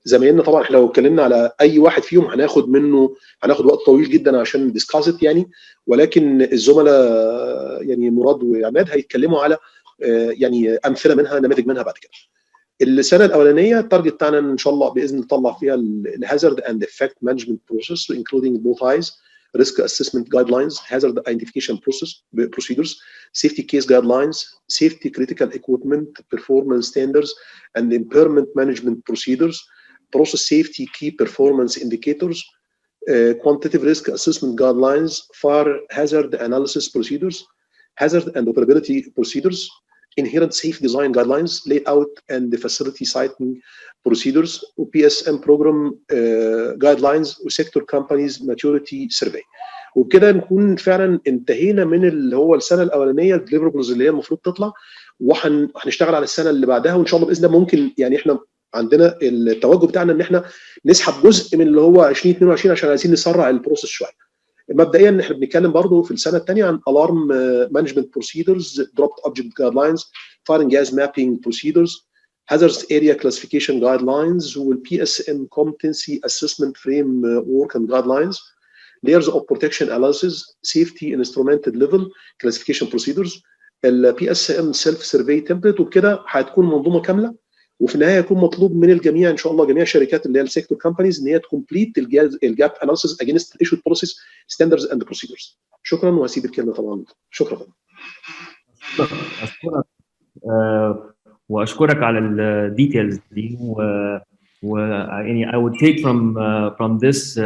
زمايلنا طبعا احنا لو اتكلمنا على اي واحد فيهم هناخد وقت طويل جدا عشان ندسكاست يعني، ولكن الزملاء يعني مراد وعماد هيتكلموا على يعني امثله منها، نماذج منها بعد كده. السنه الاولانيه التارجت بتاعنا ان شاء الله باذن الله نطلع فيها الهازارد اند افكت مانجمنت بروسيس including Bow-Ties, risk assessment guidelines, hazard identification procedures, safety case guidelines, safety critical equipment performance standards and impairment management procedures, process safety key performance indicators, quantitative risk assessment guidelines, fire hazard analysis procedures, hazard and operability procedures, inherent safe design guidelines, layout and facility siting procedures, PSM program guidelines, وسيكتور companies maturity survey. وبكده نكون فعلا انتهينا من اللي هو السنه الاولانيه الديليفربلز اللي هي المفروض تطلع، وهنشتغل على السنه اللي بعدها، وان شاء الله باذن الله ممكن يعني احنا عندنا التوجه بتاعنا ان احنا نسحب جزء من اللي هو 2022 عشان عايزين نسرع البروسيس شويه. مبدئيا احنا بنتكلم برضه في السنه الثانيه عن الارم مانجمنت بروسيدرز، دروبت اوبجكت جايد لاينز، فاير اند جاز مابينج بروسيدرز، hazardous area classification guidelines والبي اس ام competency assessment framework and guidelines, layers of protection analysis, safety instrumented level classification procedures, البي اس ام self survey template. وبكده هتكون منظومه كامله وفي النهايه يكون مطلوب من الجميع ان شاء الله جميع الشركات اللي هي السيكتور كومبانيز ان هي تكمبليت الجاب اناليسيس اجينست ايشود بوليسيز ستاندردز اند بروسيدرز. شكرا وهسيب الكلمه طبعا. شكرا.
أشكرك واشكرك على الديتيلز دي يعني I would take from this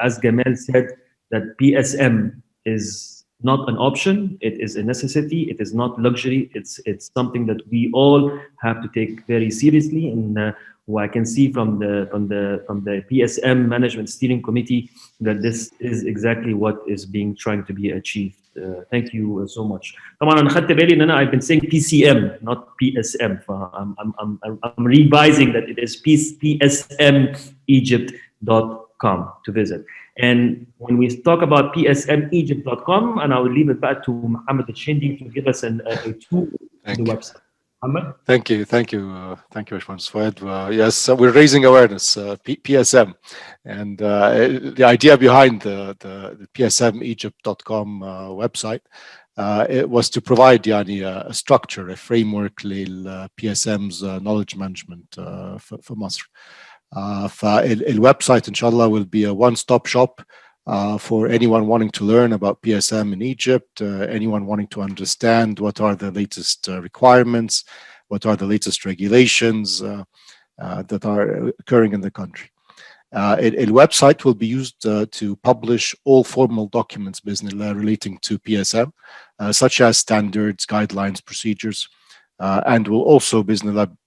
as Gamal said that PSM is not an option, it is a necessity, it is not luxury, it's something that we all have to take very seriously. And what I can see from the PSM Management Steering Committee that this is exactly what is being trying to be achieved. Thank you so much. طبعا انا خدت بالي ان انا I've been saying PCM not PSM. I'm revising that it is psmegypt.com to visit. And when we talk about psmegypt.com, and I will leave it back to Mohammed Shindy to give us a tool on the website. Mohammed?
Thank you, Mohammed Fouad. Yes, we're raising awareness, PSM, and the idea behind the psmegypt.com website it was to provide a structure, a framework لل PSM's knowledge management for مصر. فالwebsite إن شاء الله will be a one-stop shop for anyone wanting to learn about PSM in Egypt, anyone wanting to understand what are the latest requirements, what are the latest regulations that are occurring in the country. A website will be used to publish all formal documents relating to PSM, such as standards, guidelines, procedures, and will also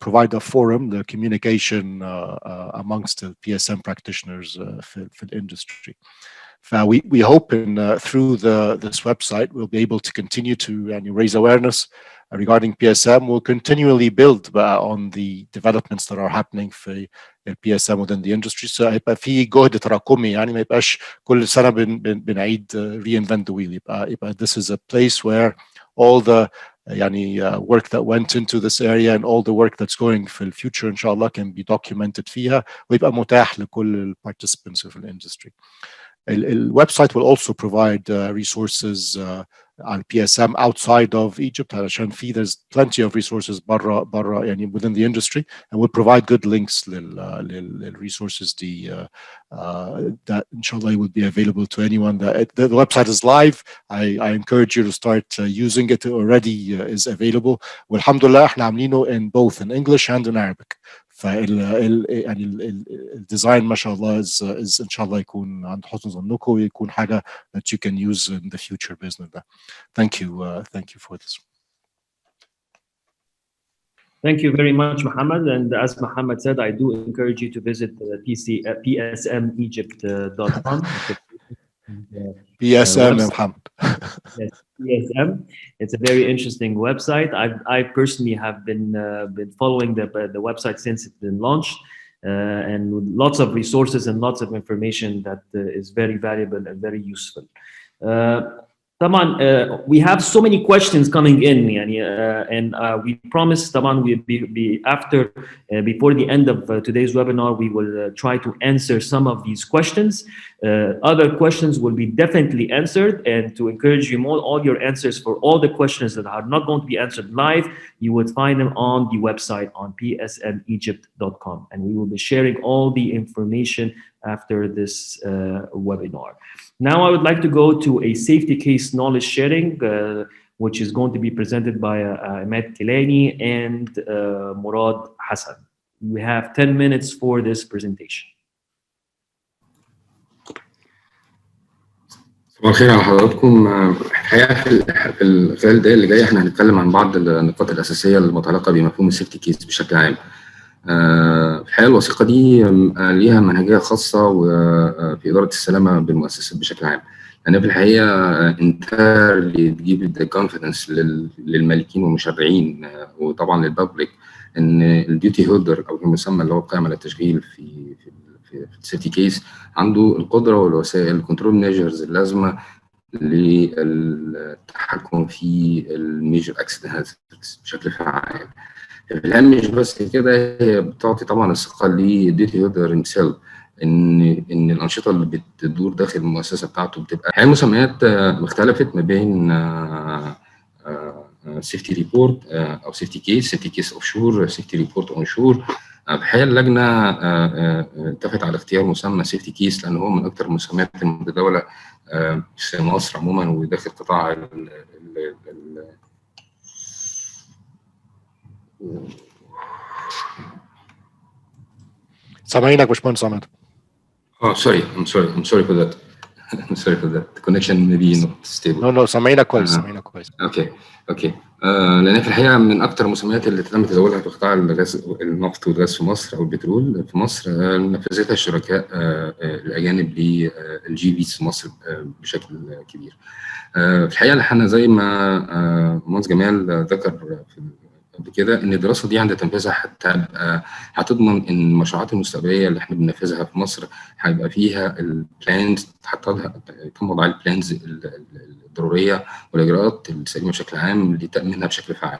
provide a forum, the communication amongst the PSM practitioners for the industry. We hope through this website we'll be able to continue to raise awareness regarding PSM. We'll continually build on the developments that are happening for PSM within the industry. So يبقى في جهد تراكمي ما يبقاش كل سنة بنعيد reinvent the wheel. يبقى this is a place where all the work that went into this area and all the work that's going for the future إن شاء الله can be documented فيها ويبقى متاح لكل participants of the industry. The website will also provide resources on PSM outside of Egypt. There's plenty of resources within the industry, and we'll provide good links resources that inshallah will be available to anyone. The website is live. I encourage you to start using it. It already is available. Alhamdulillah, احنا عاملينه in both in English and in Arabic. الديزاين ما شاء الله is ان شاء الله يكون عند حسن ظنكم ويكون حاجه that you can use in the future باذن الله. Thank you for this.
Thank you very much, Mohammed. And as Mohammed said, I do encourage you to visit psmegypt.com.
PSM, Mohammed.
Yes, PSM. It's a very interesting website. I personally have been following the website since it's been launched, and lots of resources and lots of information that is very valuable and very useful. Taman, we have so many questions coming in, and we promised Taman we'll be after before the end of today's webinar we will try to answer some of these questions. Other questions will be definitely answered, and to encourage you more, all your answers for all the questions that are not going to be answered live, you would find them on the website on psmegypt.com, and we will be sharing all the information after this webinar. Now I would like to go to a safety case knowledge sharing, which is going to be presented by Emad Kilany and Mourad Hassan. We have 10 minutes for this presentation.
صباح الخير على حضراتكم. الحقيقه في الخلال الدقائق اللي جايه احنا هنتكلم عن بعض النقاط الاساسيه المتعلقه بمفهوم السيفتي كيس بشكل عام. الحقيقه الوثيقه دي ليها منهجيه خاصه في اداره السلامه بالمؤسسات بشكل عام. يعني في الحقيقه انت اللي تجيب الكونفدنس للمالكين والمشرعين وطبعا للبابليك ان الديوتي هولدر او المسمى اللي هو القائم على التشغيل في السيفتي كيس عنده القدره والوسائل الكنترول ميجرز اللازمه للتحكم في الميجر اكسيدنت هازاردز بشكل فعال. في الهامش بس كده هي بتعطي طبعا الثقه للديوتي هولدر هيمسيلف ان الانشطه اللي بتدور داخل المؤسسه بتاعته بتبقى مسميات اختلفت ما بين سيفتي ريبورت او سيفتي كيس اوف شور، سيفتي ريبورت اون شور. الحقيقه اللجنه اتفقت على اختيار مسمى سيفتي كيس لان هو من اكثر المسميات المتداوله في مصر عموما وداخل قطاع
سامعينك باشمهندس احمد.
sorry, I'm sorry for that. I'm sorry for that. The connection maybe not stable.
No, سامعينك كويس. سامعينك كويس.
اوكي. لان في الحقيقه من اكثر المسميات اللي تم تداولها في قطاع النفط والغاز في مصر او البترول في مصر نفذتها الشركاء الاجانب للجي بيز في مصر بشكل كبير. في الحقيقه احنا زي ما مهندس جمال ذكر قبل كده ان الدراسه دي عند تنفيذها حتى هتضمن ان المشروعات المستقبليه اللي احنا بننفذها في مصر هيبقى فيها البلانز تم وضع البلانز الضروريه والاجراءات السليمه بشكل عام لتامينها بشكل فعال.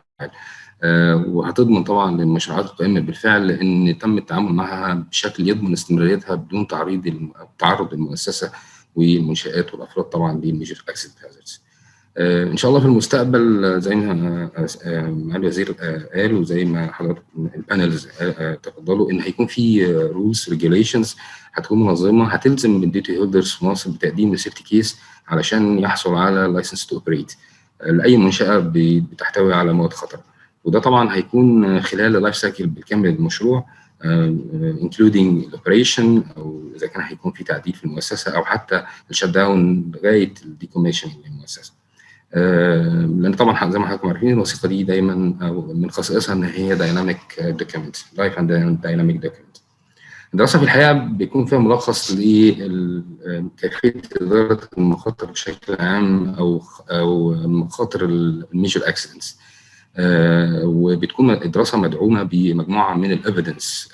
وهتضمن طبعا للمشروعات القائمه بالفعل ان تم التعامل معها بشكل يضمن استمراريتها بدون تعرض المؤسسه والمنشآت والافراد طبعا للميجر اكسيدنت هازاردز. ان شاء الله في المستقبل زي ما معالي الوزير قال وزي ما حضرتك البانلز تفضلوا ان هيكون في رولز ريجوليشنز هتكون منظمه هتلزم الديوتي هولدرز في مصر بتقديم السيفتي كيس علشان يحصل على لايسنس تو اوبريت لاي منشاه بتحتوي على مواد خطر. وده طبعا هيكون خلال اللايف سايكل بالكامل للمشروع including الاوبريشن او اذا كان هيكون في تعديل في المؤسسه او حتى الشت داون لغايه الديكوميشن للمؤسسه. لان طبعا زي ما حضراتكم عارفين الوثيقه دي دايما من خصائصها ان هي دايناميك دوكيمنت لايف اند دايناميك دوكيمنت. الدراسه في الحقيقه بيكون فيها ملخص لكيفيه اداره المخاطر بشكل عام او مخاطر الميجر اكسيدنتس. وبتكون الدراسه مدعومه بمجموعه من الايفيدنس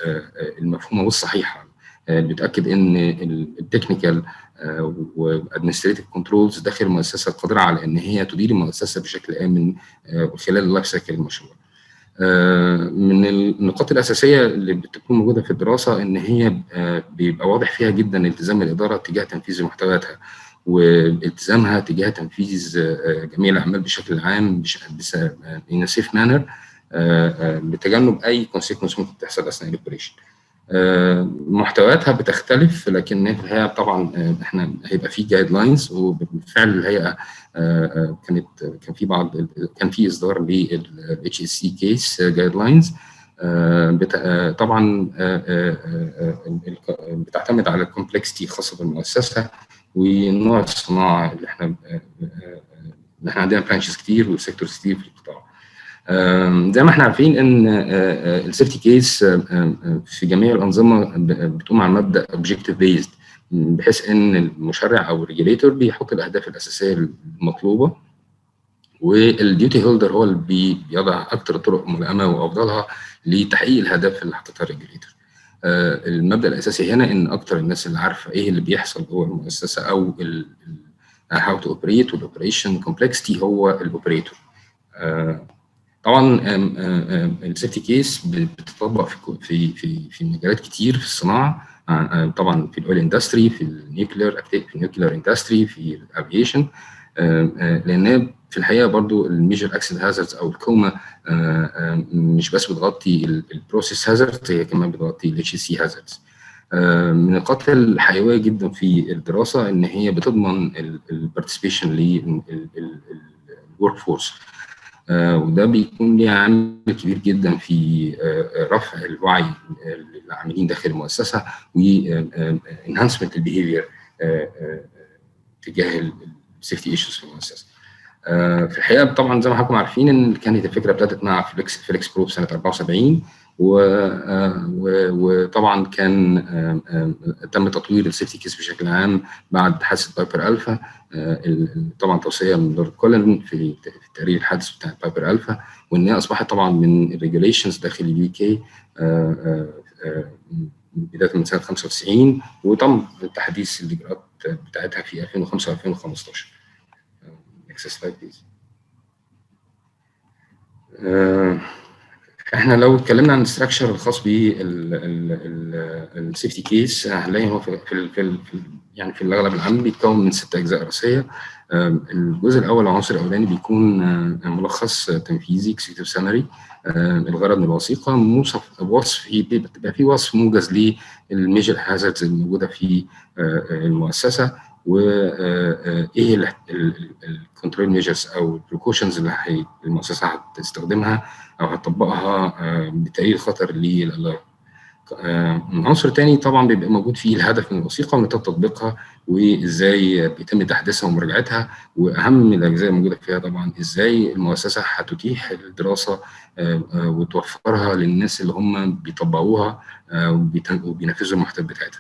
المفهومه والصحيحه بتاكد ان التكنيكال وادمنستريتيف كنترولز داخل المؤسسه قادره على ان هي تدير المؤسسه بشكل امن خلال اللايف سايكل المشروع. من النقاط الاساسيه اللي بتكون موجوده في الدراسه ان هي بيبقى واضح فيها جدا التزام الاداره تجاه تنفيذ محتوياتها والتزامها تجاه تنفيذ جميع الاعمال بشكل عام in a safe manner بتجنب اي consequence ممكن تحصل اثناء الاوبريشن. محتوياتها بتختلف لكن هي طبعا احنا هيبقى في جايد لاينز وبالفعل الهيئه كان في اصدار للاتش اس سي كيس جايد لاينز طبعا بتعتمد على الكومبلكسيتي الخاصه بالمؤسسه ونوع الصناعه اللي احنا عندنا برانشز كتير وسيكتورز كتير في القطاع. زي ما احنا عارفين ان السيفتي كيس في جميع الانظمه بتقوم على مبدا اوبجكتيف بيزد بحيث ان المشرع او الريجوليتور بيحط الاهداف الاساسيه المطلوبه والديوتي هولدر هو اللي بيضع اكثر الطرق ملائمه وافضلها لتحقيق الهدف اللي حطتها الريجوليتور. المبدا الاساسي هنا ان اكثر الناس اللي عارفه ايه اللي بيحصل جوه المؤسسه او هاو تو اوبريت والاوبريشن كومبلكسيتي هو الاوبريتور. طبعا السيفتي كيس بتطبق في مجالات كتير في الصناعه طبعا في الاويل اندستري في النيوكلير اندستري في الافيشن لان في الحقيقه برضو الميجر اكسيدنت هازاردز او الكوما مش بس بتغطي البروسيس هازاردز هي كمان بتغطي الاتش سي هازاردز. من النقاط الحيويه جدا في الدراسه ان هي بتضمن البارتيسيبيشن للورك فورس وده بيكون ليه عامل كبير جدا في رفع الوعي للعاملين داخل المؤسسه وانهانسمنت البيهيفير تجاه السيفتي ايشوز في المؤسسه. في الحقيقه طبعا زي ما حضراتكم عارفين ان كانت الفكره ابتدت مع فليكس برو في سنه 74 وطبعا كان تم تطوير السيفتي كيس بشكل عام بعد حادثه بايبر الفا طبعا توصيه من لورد كولن في التقرير الحادث بتاع بايبر الفا وان هي اصبحت طبعا من الريجوليشنز داخل اليو كي بدايه من سنه 95 وتم تحديث الاجراءات بتاعتها في 2005 و 2015. next slide please. احنا لو اتكلمنا عن الاستراكشر الخاص بالسيفتي كيس هنلاقي هو في الاغلب العام بيتكون من 6 اجزاء رئيسيه. الجزء الاول العنصر الاولاني بيكون ملخص تنفيذي اكسكيوتيف سامري. الغرض من الوثيقه بيبقى في وصف موجز للميجر هازاردز الموجوده في المؤسسه، وايه الكنترول ميجرز او البريكوشنز اللي المؤسسه هتستخدمها او هتطبقها بتقليل الخطر للالارم. عنصر تاني طبعا بيبقى موجود فيه الهدف من الوثيقه ونتائج تطبيقها وازاي بيتم تحديثها ومراجعتها، واهم الاجزاء الموجوده فيها طبعا ازاي المؤسسه هتتيح الدراسه وتوفرها للناس اللي هم بيطبقوها وبينفذوا المحتوى بتاعتها.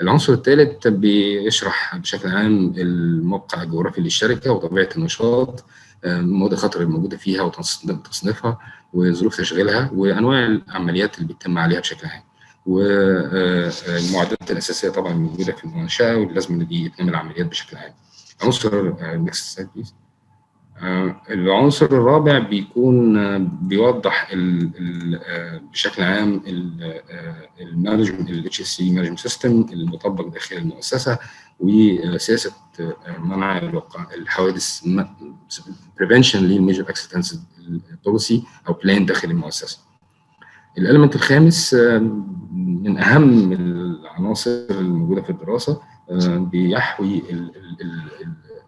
العنصر الثالث بيشرح بشكل عام الموقع الجغرافي للشركه وطبيعه النشاط، مدى الخطر الموجوده فيها وتصنيفها وظروف تشغيلها وانواع العمليات اللي بيتم عليها بشكل عام، والمعدات الاساسيه طبعا موجوده في المنشاه واللازم ان دي يتم العمليات بشكل عام. عنصر نكست سلايد بليز. العنصر الرابع بيكون بيوضح بشكل عام المانجمنت الاتش اس سي مانجمنت سيستم المطبق داخل المؤسسه وسياسه منع الحوادث بريفنشن للميجر اكسيدنتس بوليسي او بلان داخل المؤسسه. الاليمنت الخامس من اهم العناصر الموجوده في الدراسه بيحوي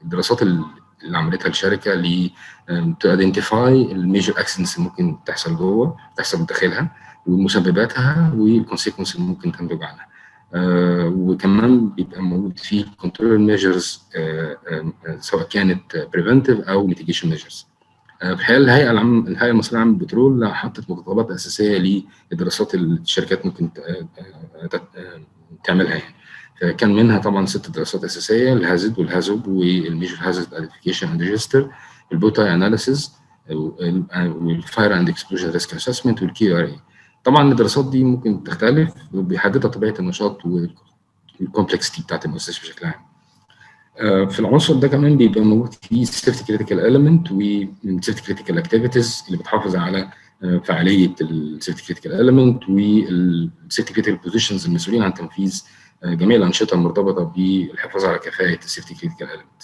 الدراسات اللي عملتها الشركه تو ايدنتيفاي الميجر اكسيدنتس اللي ممكن تحصل داخلها ومسبباتها والكونسيكونس اللي ممكن تنتج عنها. وكمان بيبقى موجود فيه كنترول ميجرز سواء كانت بريفنتيف او ميتيجيشن ميجرز. في الحقيقه الهيئه المصريه للعمل بالبترول حطت متطلبات اساسيه للدراسات اللي الشركات ممكن تعملها يعني. كان منها طبعا 6 دراسات اساسيه: الهازد والهازوب والميجر هازد ايدنتيفيكيشن اند ريجستر، البو-تاي اناليسيز، والفاير اند اكسبلوجن ريسك اسسمنت، والكيو ار اي. طبعا الدراسات دي ممكن تختلف وبيحددها طبيعه النشاط والكومبلكسيتي بتاعت المؤسسه بشكل عام. في العنصر ده كمان بيبقى موجود فيه سيفتي كريتيكال اليمنت والسيفتي كريتيكال اكتيفيتيز اللي بتحافظ على فعاليه السيفتي كريتيكال اليمنت والسيفتي كريتيكال بوزيشنز المسؤولين عن تنفيذ جميع الانشطه المرتبطه بالحفاظ على كفاءه السيفتي كريتيكال اليمنت.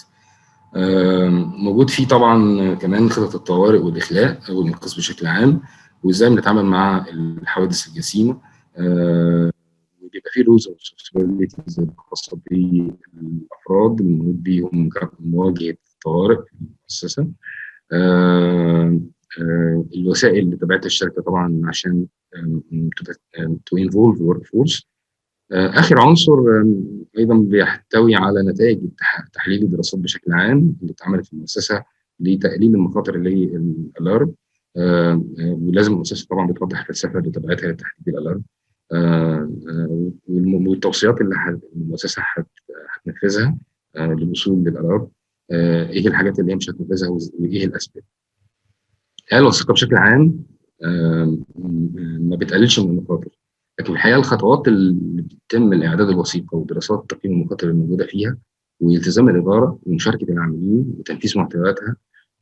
موجود فيه طبعا كمان خطط الطوارئ والاخلاء والانقاذ بشكل عام وازاي بنتعامل مع الحوادث الجسيمه. بيبقى فيه رولز اوف ريسبونسبيلتيز الخاصه بالافراد المنوط بيهم مواجهه الطوارئ في المؤسسه. الوسائل اللي تبعتها الشركه طبعا عشان تو انفولف ورك فورس. اخر عنصر ايضا بيحتوي على نتائج تحليل الدراسات بشكل عام اللي اتعملت في المؤسسه لتقليل المخاطر اللي هي الالارم. ولازم المؤسسه طبعا بتوضح الفلسفه اللي تبعتها لتحديد الالارم والتوصيات اللي المؤسسه هتنفذها للوصول للالارم. ايه الحاجات اللي هي مش هتنفذها وايه الاسباب. الوثيقه بشكل عام ما بتقللش من المخاطر، لكن الحقيقه الخطوات اللي بتتم لاعداد الوثيقه ودراسات تقييم المخاطر الموجوده فيها والتزام الاداره ومشاركه العاملين وتنفيذ محتوياتها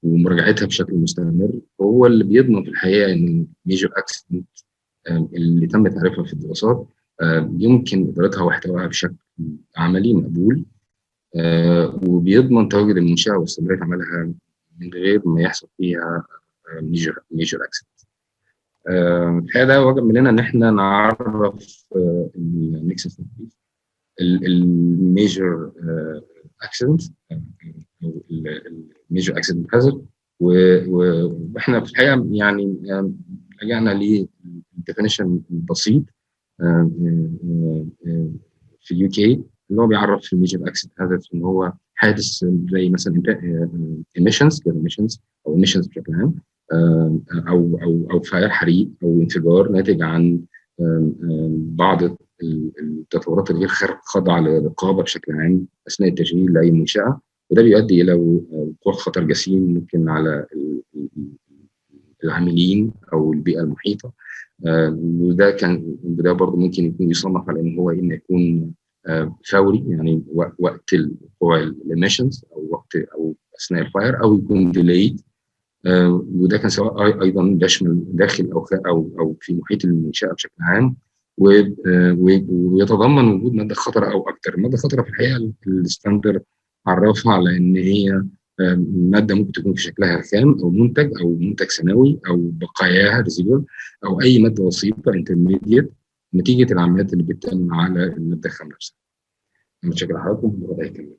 ومراجعتها بشكل مستمر هو اللي بيضمن في الحقيقه ان الميجر اكسيدنت اللي تم تعريفها في الدراسات يمكن ادارتها واحتوائها بشكل عملي مقبول، وبيضمن تواجد المنشاه واستمراريه عملها من غير ما يحصل فيها ميجر اكسيدنت. الحقيقه ده واجب مننا ان احنا نعرف النكسس الميجر اكسيدنت او الميجر اكسيدنت هازارد، واحنا في الحقيقه يعني رجعنا للديفينيشن البسيط في اليو كي اللي هو بيعرف الميجر اكسيدنت هازارد ان هو حادث زي مثلا ايميشنز او ايميشنز بشكل عام، او فاير حريق او انفجار ناتج عن بعض التطورات الغير خاضعه للرقابه بشكل عام اثناء التشغيل لاي منشاه، وده بيؤدي الى وقوع خطر جسيم ممكن على العاملين او البيئه المحيطه. وده برضه ممكن يكون يصنف على ان هو اما يكون فوري يعني وقت وقوع الاميشنز او اثناء الفاير، او يكون ديليد، وده كان سواء ايضا يشمل داخل او في محيط المنشاه بشكل عام، ويتضمن وجود ماده خطره او اكثر. ماده خطره في الحقيقه الستاندر عرفها على ان هي ماده ممكن تكون في شكلها خام او منتج ثانوي او بقاياها ريزيدوال او اي ماده وسيطه انترميديت نتيجه العمليات اللي بتتم على الماده الخام نفسها. متشكر لحضراتكم. وضع يكمل.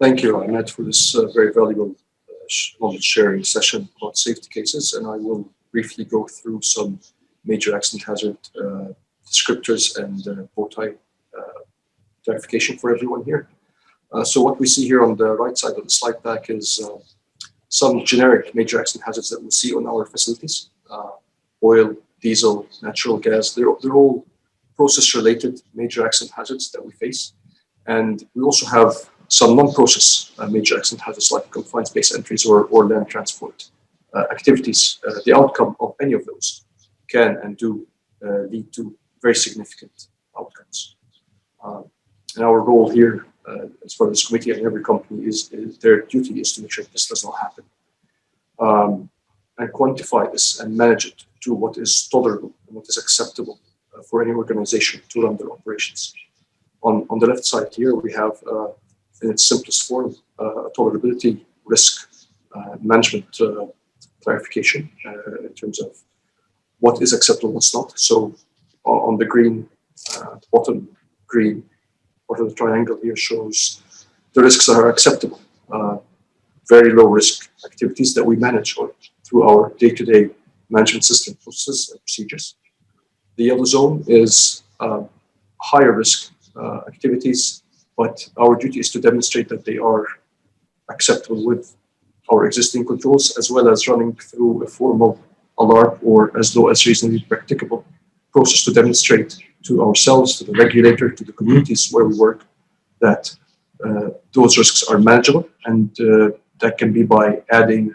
Thank you, Emad, for this very valuable knowledge sharing session about safety cases, and I will briefly go through some major accident hazard descriptors and bow-tie clarification for everyone here. So what we see here on the right side of the slide pack is some generic major accident hazards that we see on our facilities. Oil, diesel, natural gas, they're all process-related major accident hazards that we face. And we also have some non-process major accident hazards like confined space entries or land transport activities. The outcome of any of those can and do lead to very significant outcomes. And our role here, as far as this committee and every company, is their duty is to make sure this does not happen, and quantify this and manage it to what is tolerable and what is acceptable for any organization to run their operations. On the left side here, we have, in its simplest form, a tolerability risk management clarification in terms of what is acceptable and what's not. So on the green, the bottom green part of the triangle here shows the risks that are acceptable, very low risk activities that we manage through our day-to-day management system processes and procedures. The yellow zone is higher risk activities, but our duty is to demonstrate that they are acceptable with our existing controls, as well as running through a formal alarm or as low as reasonably practicable process to demonstrate to ourselves, to the regulator, to the communities where we work, that those risks are manageable, and that can be by adding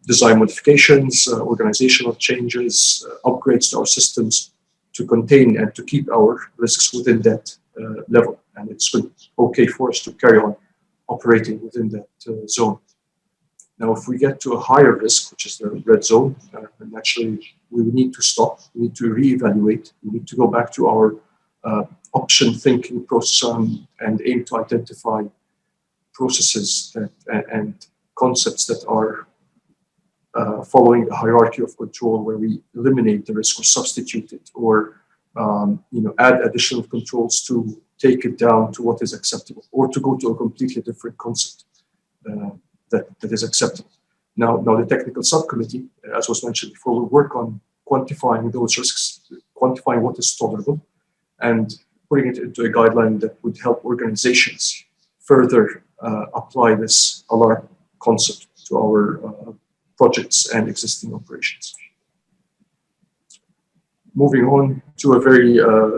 design modifications, organizational changes, upgrades to our systems to contain and to keep our risks within that level. And it's okay for us to carry on operating within that zone. Now, if we get to a higher risk, which is the red zone, naturally we need to stop, we need to reevaluate, we need to go back to our option thinking process and aim to identify processes and concepts that are following a hierarchy of control, where we eliminate the risk or substitute it, or add additional controls to take it down to what is acceptable, or to go to a completely different concept that is acceptable. Now the technical subcommittee, as was mentioned before, will work on quantifying those risks, quantifying what is tolerable, and putting it into a guideline that would help organizations further apply this alarm concept to our projects and existing operations. Moving on to a very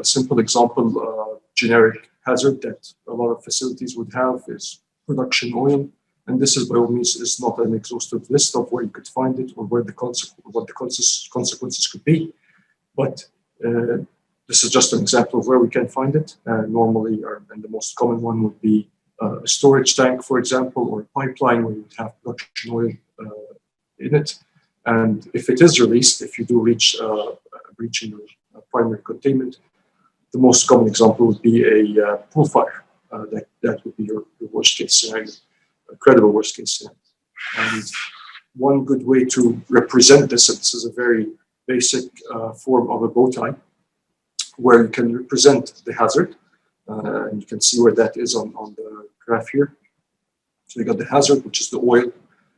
simple example, generic hazard that a lot of facilities would have is production oil. And this is, by all means, is not an exhaustive list of where you could find it or where what the consequences could be. But this is just an example of where we can find it. Normally, and the most common one would be a storage tank, for example, or a pipeline where you would have production oil in it. And if it is released, if you do reach breaching your primary containment, the most common example would be a pool fire. That would be your worst case scenario, a credible worst case scenario. And one good way to represent this, and this is a very basic form of a bow tie, where you can represent the hazard, and you can see where that is on the graph here. So you got the hazard, which is the oil,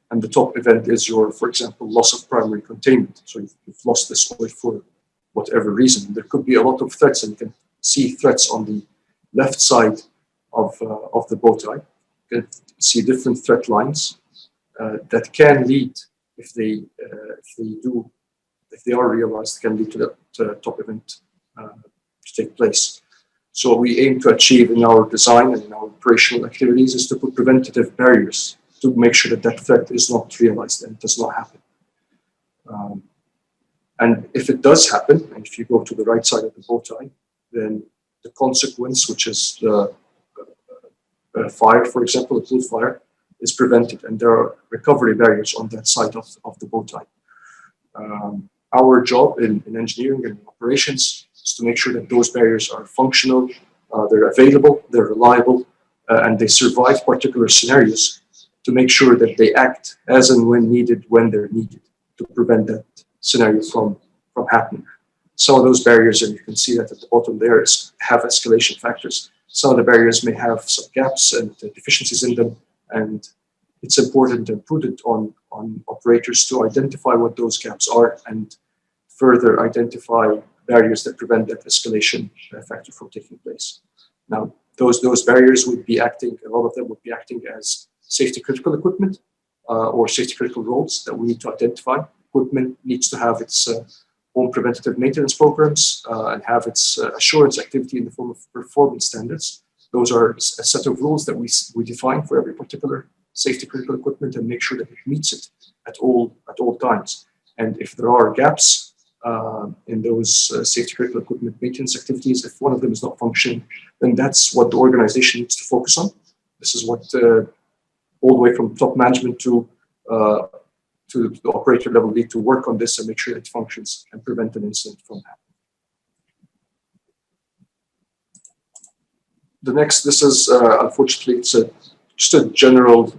and the top event is your, for example, loss of primary containment. So you've lost this oil for whatever reason. There could be a lot of threats, and you can see threats on the left side of the bow tie. You can see different threat lines that can lead, if they are realized, can lead to that top event to take place. So what we aim to achieve in our design and in our operational activities is to put preventative barriers to make sure that that threat is not realized and it does not happen. And if it does happen, and if you go to the right side of the bow tie, then the consequence, which is the fire, for example, a pool fire, is prevented, and there are recovery barriers on that side of the bow tie. Our job in engineering and operations is to make sure that those barriers are functional, they're available, they're reliable, and they survive particular scenarios, to make sure that they act as and when needed, when they're needed, to prevent that scenario from happening. Some of those barriers, and you can see that at the bottom there, have escalation factors. Some of the barriers may have some gaps and deficiencies in them, and it's important and prudent on operators to identify what those gaps are and further identify barriers that prevent that escalation factor from taking place. Now, those barriers would be acting, a lot of them would be acting as safety critical equipment or safety critical roles that we need to identify. Equipment needs to have its own preventative maintenance programs and have its assurance activity in the form of performance standards. Those are a set of rules that we define for every particular safety critical equipment and make sure that it meets it at all times. And if there are gaps in those safety critical equipment maintenance activities, if one of them is not functioning, then that's what the organization needs to focus on. This is what all the way from top management to the operator level need to work on this and make sure that it functions and prevent an incident from happening. The next, this is unfortunately, it's just a general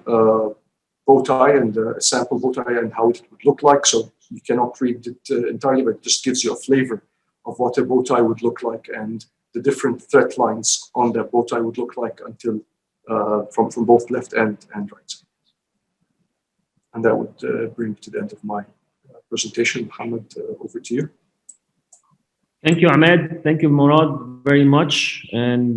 bow tie and a sample bow tie and how it would look like. So you cannot read it entirely, but it just gives you a flavor of what a bow tie would look like and the different threat lines on that bow tie would look like until from both left and right side. And that would bring me to the end of my presentation. Mohammed, over to you.
Thank you, Ahmed. Thank you, Mourad, very much. And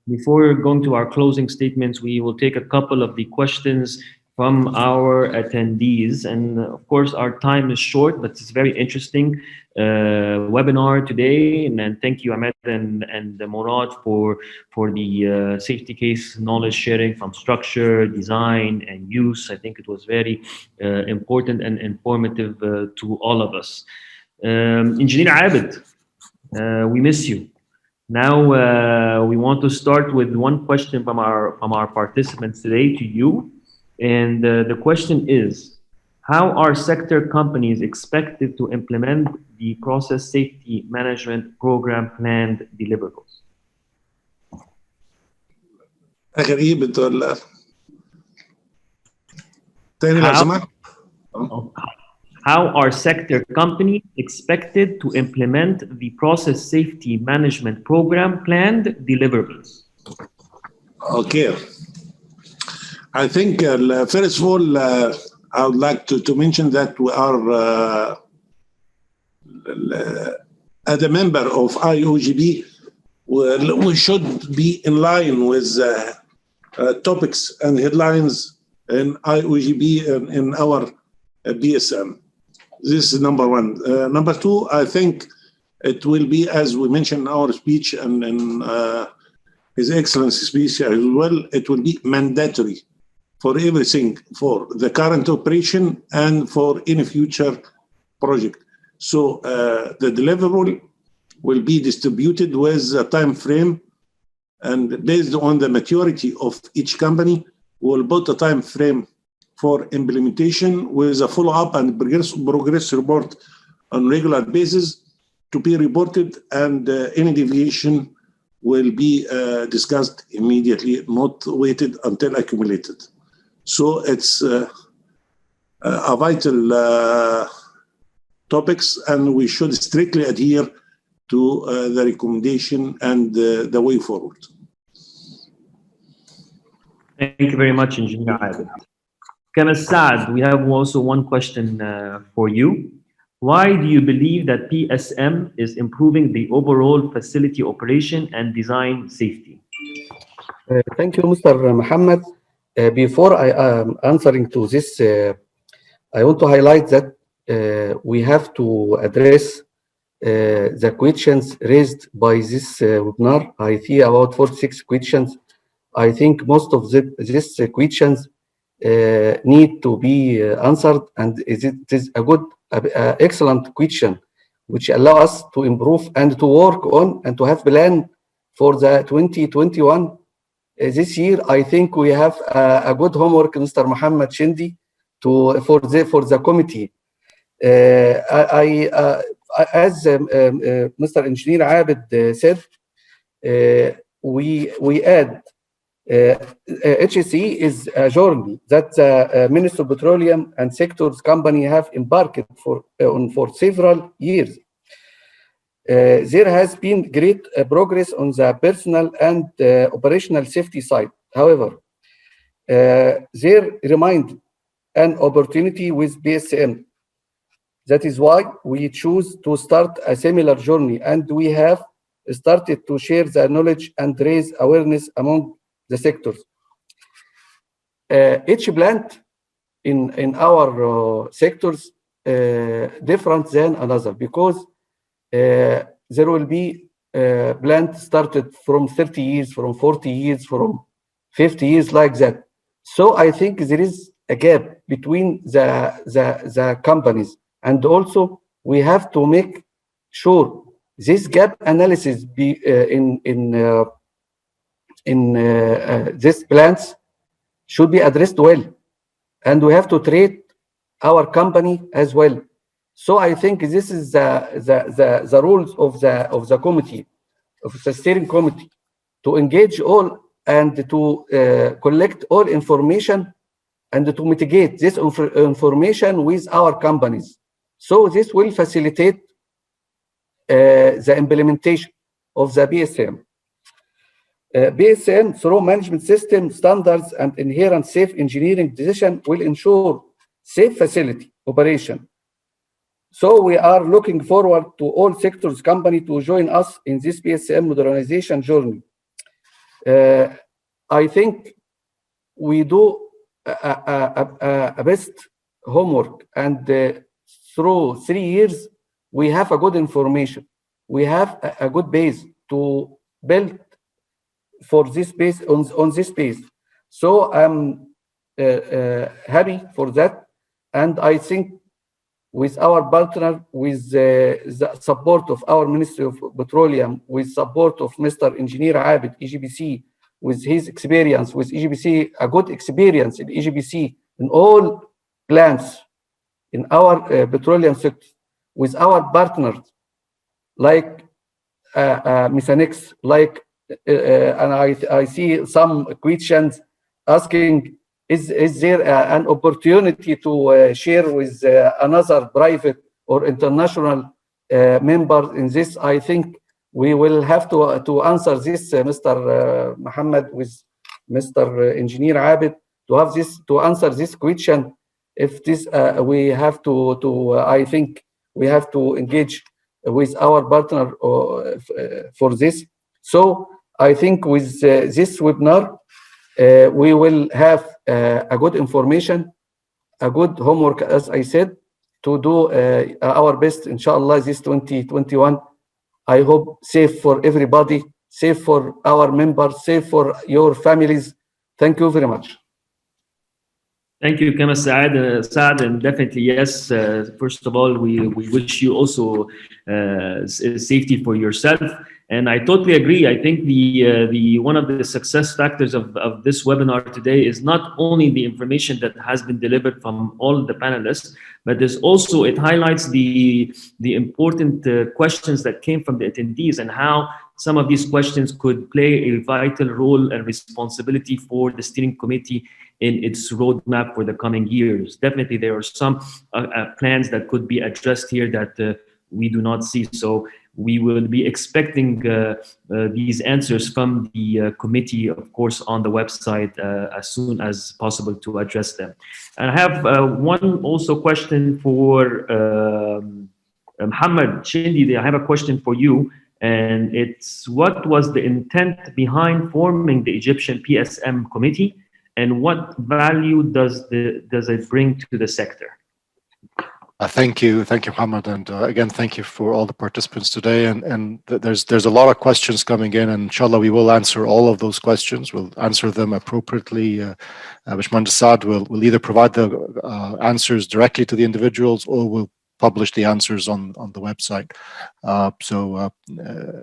before going to our closing statements, we will take a couple of the questions from our attendees. And of course, our time is short, but it's very interesting webinar today. And thank you, Ahmed and Mourad, for the safety case knowledge sharing from structure, design, and use. I think it was very important and informative to all of us. Engineer Abed, we miss you. Now we want to start with one question from our participants today to you. And the question is, how are sector companies expected to implement the process safety management program planned deliverables?
غريب ولا تاني لو سمحت.
How are sector companies expected to implement the process safety management program planned deliverables?
Okay. I think, first of all, I would like to mention that we are, as a member of IOGB, we should be in line with topics and headlines in IOGB and in our PSM. This is number one. Number two, I think it will be, as we mentioned in our speech and in His Excellency's speech as well, it will be mandatory for everything, for the current operation and for any future project. So the deliverable will be distributed with a time frame, and based on the maturity of each company, we'll put a time frame for implementation with a follow-up and progress report on regular basis to be reported, and any deviation will be discussed immediately, not waited until accumulated. So it's a vital topics, and we should strictly adhere to the recommendation and the way forward.
Thank you very much, Engineer Abed. Gamal Saad, we have also one question for you. Why do you believe that PSM is improving the overall facility operation and design safety?
Thank you, Mr. Mohammed. Before I am answering to this, I want to highlight that we have to address the questions raised by this webinar. I see about 46 questions. I think most of these questions need to be answered, and it is a good, excellent question, which allow us to improve and to work on and to have plan for the 2021. This year, I think we have a good homework, Mr. Mohammed Shindy, for the committee. as Mr. Engineer Abed said, we add HSE is a journey that the Minister of Petroleum and Sectors Company have embarked for several years. There has been great progress on the personal and operational safety side. However, there remained an opportunity with PSM. That is why we choose to start a similar journey, and we have started to share the knowledge and raise awareness among the sectors. Each plant in our sectors different than another, because there will be plant started from 30 years, from 40 years, from 50 years, like that. So I think there is a gap between the companies, and also we have to make sure this gap analysis be in these plants should be addressed well, and we have to treat our company as well. So I think this is the rules of the committee, of the steering committee, to engage all and to collect all information and to mitigate this information with our companies. So this will facilitate the implementation of the PSM. PSM, through management system standards and inherent safe engineering decision, will ensure safe facility operation. So we are looking forward to all sectors company to join us in this PSM modernization journey. I think we do a best homework, and through 3 years, we have a good information. We have a good base to build for this base on this base. So I'm happy for that, and I think with our partner, with the support of our Ministry of Petroleum, with support of Mr. Engineer Abed, EGBC, with his experience, with EGBC, a good experience in EGBC, in all plants in our petroleum sector, with our partners, like Misanex, like, and I see some questions asking, is there an opportunity to share with another private or international member in this? I think we will have to answer this, Mr. Mohammed, with Mr. Engineer Abed, to answer this question. If this we have to I think we have to engage with our partner for this. So I think with this webinar, we will have a good information, a good homework, as I said, to do our best, inshallah, this 2021. I hope safe for everybody, safe for our members, safe for your families. Thank you very much.
Thank you, Kama Saad, and definitely yes. First of all, we wish you also safety for yourself. And I totally agree. I think the one of the success factors of this webinar today is not only the information that has been delivered from all the panelists, but there's also, it highlights the important questions that came from the attendees and how some of these questions could play a vital role and responsibility for the steering committee in its roadmap for the coming years. Definitely, there are some plans that could be addressed here that we do not see. So we will be expecting these answers from the committee, of course, on the website as soon as possible to address them. And I have one also question for Mohammed Shindy. I have a question for you, and it's, what was the intent behind forming the Egyptian PSM committee, and what value does it bring to the sector?
Thank you, Mohammed, and again, thank you for all the participants today. And there's a lot of questions coming in, and inshallah we will answer all of those questions. We'll answer them appropriately. Mohammed Saad will either provide the answers directly to the individuals, or will publish the answers on the website. So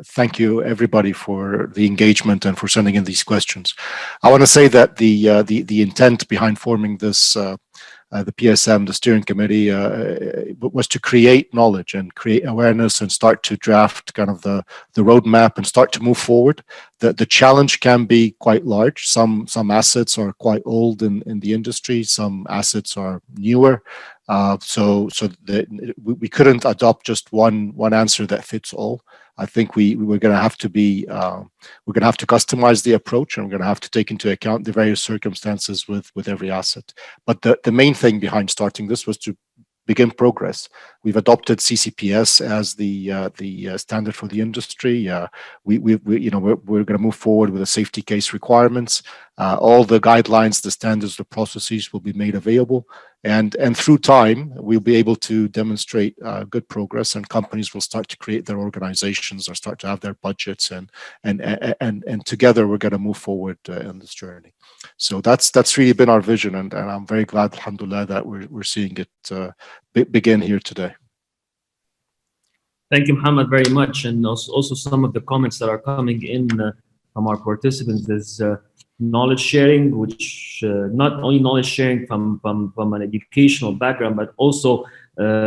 thank you everybody for the engagement and for sending in these questions. I want to say that the intent behind forming this the PSM, the steering committee, was to create knowledge and create awareness and start to draft kind of the roadmap and start to move forward. The challenge can be quite large. Some assets are quite old in the industry. Some assets are newer. We couldn't adopt just one answer that fits all. I think we're going to have to we're going to have to customize the approach, and we're going to have to take into account the various circumstances with every asset. But the main thing behind starting this was to begin progress. We've adopted CCPS as the standard for the industry. We're going to move forward with the safety case requirements. All the guidelines, the standards, the processes will be made available, and through time we'll be able to demonstrate good progress, and companies will start to create their organizations or start to have their budgets, and together we're going to move forward in this journey. So that's really been our vision, and I'm very glad, alhamdulillah, that we're seeing it begin here today.
Thank you, Mohammed, very much. And also some of the comments that are coming in from our participants is knowledge sharing, which not only knowledge sharing from an educational background, but also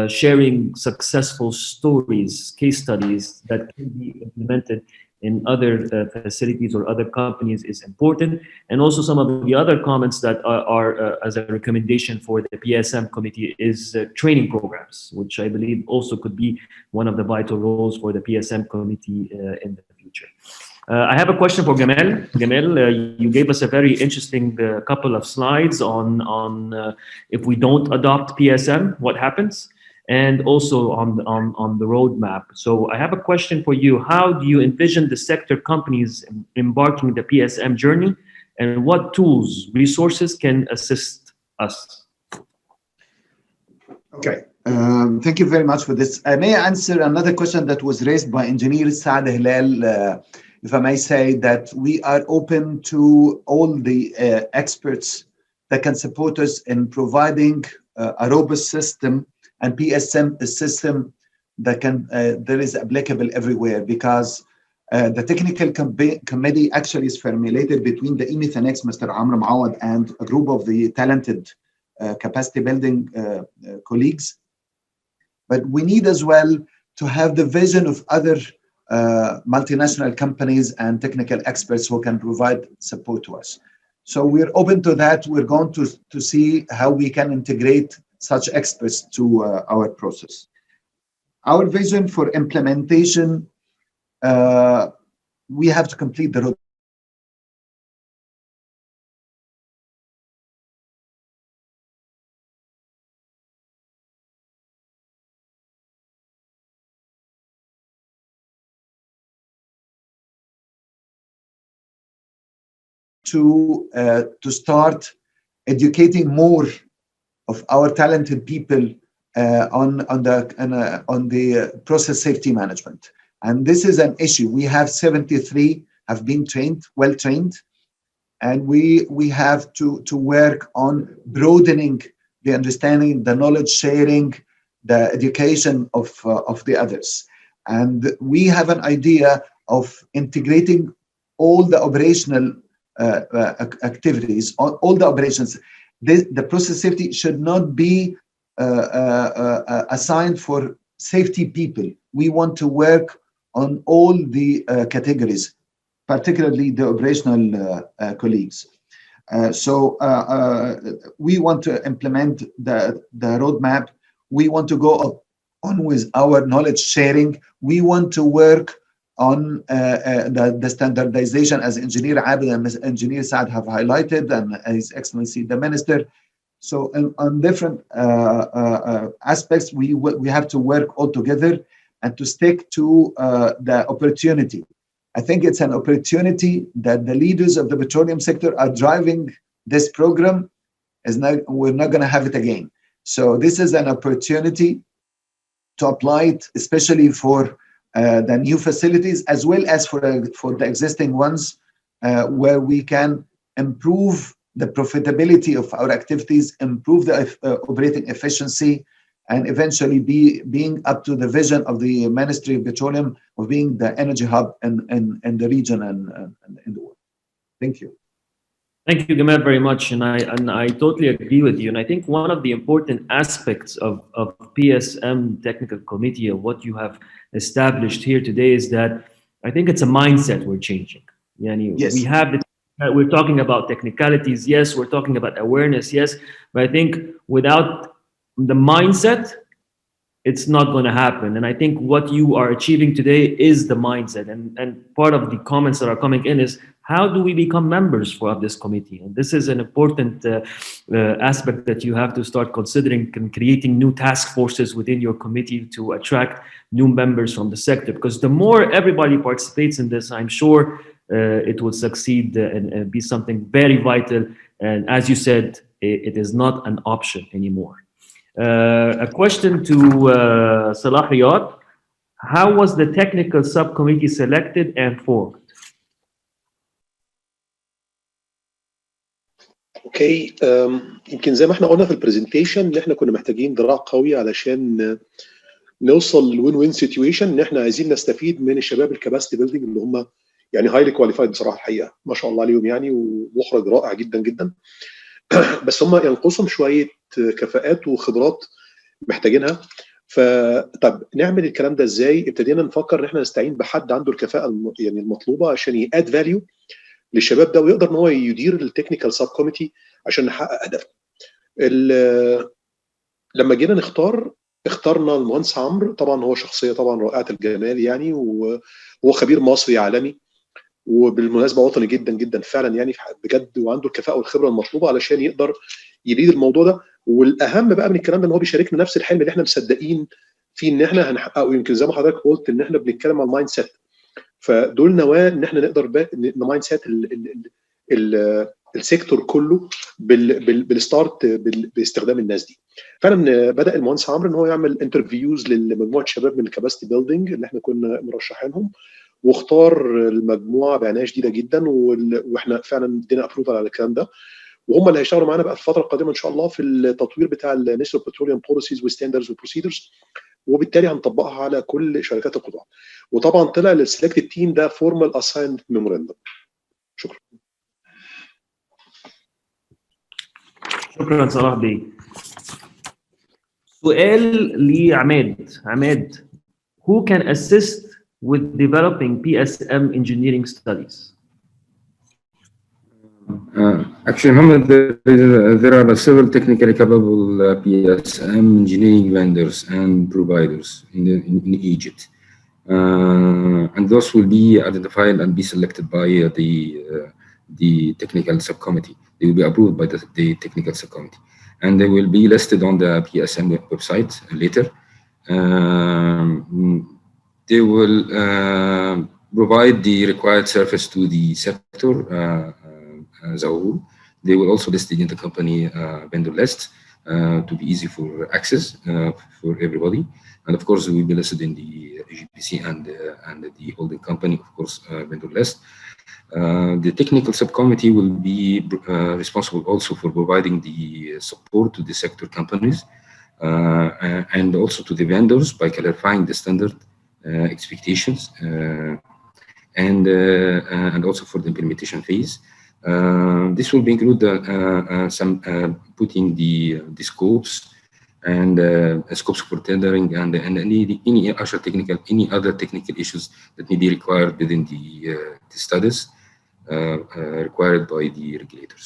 sharing successful stories, case studies that can be implemented in other facilities or other companies is important. And also some of the other comments that are as a recommendation for the PSM committee is training programs, which I believe also could be one of the vital roles for the PSM committee in the future. I have a question for Gamal. Gamal, you gave us a very interesting couple of slides on if we don't adopt PSM, what happens? And also on the roadmap. So I have a question for you. How do you envision the sector companies embarking the PSM journey, and what tools, resources can assist us?
Okay, thank you very much for this. I may answer another question that was raised by Engineer Saad Helal. If I may say that we are open to all the experts that can support us in providing a robust system and PSM, a system that that is applicable everywhere, because the technical committee actually is formulated between the EMITHANX, Mr. Amr Mouad, and a group of the talented capacity building colleagues. But we need as well to have the vision of other multinational companies and technical experts who can provide support to us. So we're open to that. We're going to see how we can integrate such experts to our process. Our vision for implementation, we have to complete the road to start educating more of our talented people on the process safety management. And this is an issue. We have 73 have been trained, well trained, and we have to work on broadening the understanding, the knowledge sharing, the education of the others. And we have an idea of integrating all the operational activities, all the operations. The process safety should not be assigned for safety people. We want to work on all the categories, particularly the operational colleagues. So we want to implement the roadmap. We want to go on with our knowledge sharing. We want to work on the standardization, as Engineer Abed and Engineer Saad have highlighted, and His Excellency the Minister. So on different aspects, we have to work all together and to stick to the opportunity. I think it's an opportunity that the leaders of the petroleum sector are driving this program. We're not going to have it again. So this is an opportunity to apply it, especially for the new facilities, as well as for the existing ones, where we can improve the profitability of our activities, improve the operating efficiency, and eventually being up to the vision of the Ministry of Petroleum of being the energy hub in the region and in the world. Thank you.
Thank you, Gamal, very much, and I totally agree with you. And I think one of the important aspects of PSM Technical Committee of what you have established here today is that I think it's a mindset we're changing. Yani
Yes.
we have we're talking about technicalities, yes. We're talking about awareness, yes. But I think without the mindset, it's not going to happen. And I think what you are achieving today is the mindset. And part of the comments that are coming in is how do we become members of this committee? And this is an important aspect that you have to start considering and creating new task forces within your committee to attract new members from the sector. Because the more everybody participates in this, I'm sure it will succeed and be something very vital. And as you said, it is not an option anymore. A question to Salah Riad. How was the technical subcommittee selected and formed?
اوكي يمكن زي ما احنا قلنا في البرزنتيشن ان احنا كنا محتاجين ذراع قوي علشان نوصل لوين وين سيتويشن ان احنا عايزين نستفيد من الشباب الكباستي بيلدينج اللي هم يعني هايلي كواليفايد بصراحه الحقيقه ما شاء الله عليهم يعني ومخرج رائع جدا جدا بس هم ينقصهم شويه كفاءات وخبرات محتاجينها. فطب نعمل الكلام ده ازاي؟ ابتدينا نفكر ان احنا نستعين بحد عنده الكفاءه يعني المطلوبه عشان ياد فاليو للشباب ده ويقدر ان هو يدير التكنيكال سب كوميتي عشان نحقق هدفنا. لما جينا اخترنا المهندس عمرو، طبعا هو شخصيه طبعا رائعه الجمال يعني، وهو خبير مصري عالمي وبالمناسبه وطني جدا جدا فعلا يعني بجد، وعنده الكفاءه والخبره المطلوبه علشان يقدر يليد الموضوع ده. والاهم بقى من الكلام ده ان هو بيشاركنا نفس الحلم اللي احنا مصدقين فيه ان احنا هنحققه. يمكن زي ما حضرتك قلت ان احنا بنتكلم عن المايند سيت، فدول نواه ان احنا نقدر المايند سيت السيكتور كله بالستارت باستخدام الناس دي. فعلا بدا المهندس عمرو ان هو يعمل انترفيوز لمجموعه شباب من الكاباسيتي بيلدينج اللي احنا كنا مرشحينهم، واختار المجموعه بعنايه شديده جدا، واحنا فعلا ادينا ابروفال على الكلام ده، وهم اللي هيشتغلوا معانا بقى في الفتره القادمه ان شاء الله في التطوير بتاع الناشونال بتروليوم بوليسيز وستاندردز وبروسيدرز، وبالتالي هنطبقها على كل شركات القطاع. وطبعا طلع للسلكتد تيم ده فورمال اسايند ميموراندوم. شكرا.
شكرا صلاح بي. سؤال لعماد. Who can assist with developing PSM engineering studies?
Actually, Mohammed, there are several technically capable PSM engineering vendors and providers in Egypt. And those will be identified and be selected by the technical subcommittee. They will be approved by the technical subcommittee, and they will be listed on the PSM website later. They will provide the required service to the sector as a whole. They will also list it in the company vendor list to be easy for access for everybody. And of course, we will be listed in the GPC and the holding company, of course, vendor list. The technical subcommittee will be responsible also for providing the support to the sector companies and also to the vendors by clarifying the standard expectations and also for the implementation phase. This will include some putting the scopes and scopes for tendering and any other technical issues that may be required within the studies required by the regulators.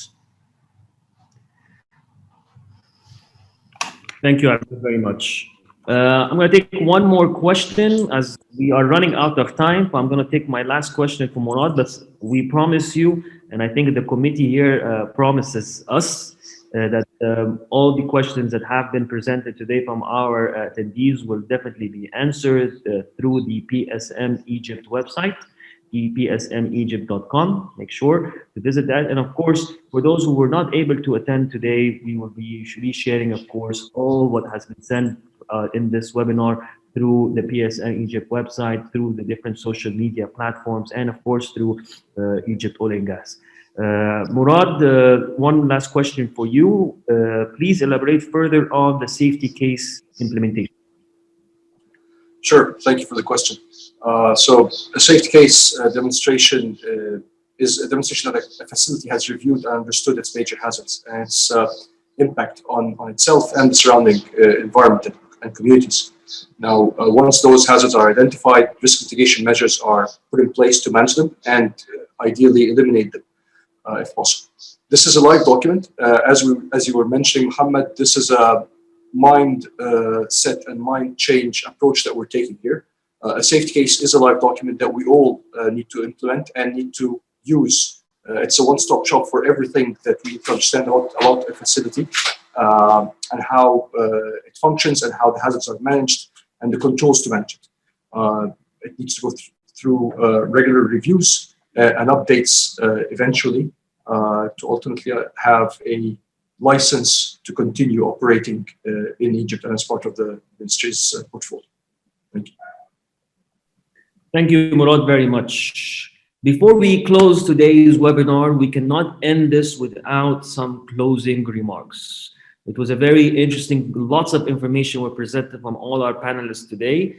Thank you very much. I'm going to take one more question as we are running out of time. I'm going to take my last question from Mourad, but we promise you, and I think the committee here promises us that all the questions that have been presented today from our attendees will definitely be answered through the PSM Egypt website, psmegypt.com. Make sure to visit that. And of course, for those who were not able to attend today, we will be sharing, of course, all what has been sent in this webinar through the PSM Egypt website, through the different social media platforms, and of course through Egypt Oil and Gas. Mourad, one last question for you. Please elaborate further on the safety case implementation.
Sure, thank you for the question. So the safety case demonstration is a demonstration that a facility has reviewed and understood its major hazards and its impact on itself and the surrounding environment and communities. Now, once those hazards are identified, risk mitigation measures are put in place to manage them and ideally eliminate them if possible. This is a live document. As you were mentioning, Mohammed, this is a mindset and mind change approach that we're taking here. A safety case is a live document that we all need to implement and need to use. It's a one-stop shop for everything that we need to understand about a facility and how it functions and how the hazards are managed and the controls to manage it. It needs to go through regular reviews and updates eventually to ultimately have a license to continue operating in Egypt and as part of the ministry's portfolio. Thank you.
Thank you, Mourad, very much. Before we close today's webinar, we cannot end this without some closing remarks. It was a very interesting, lots of information were presented from all our panelists today.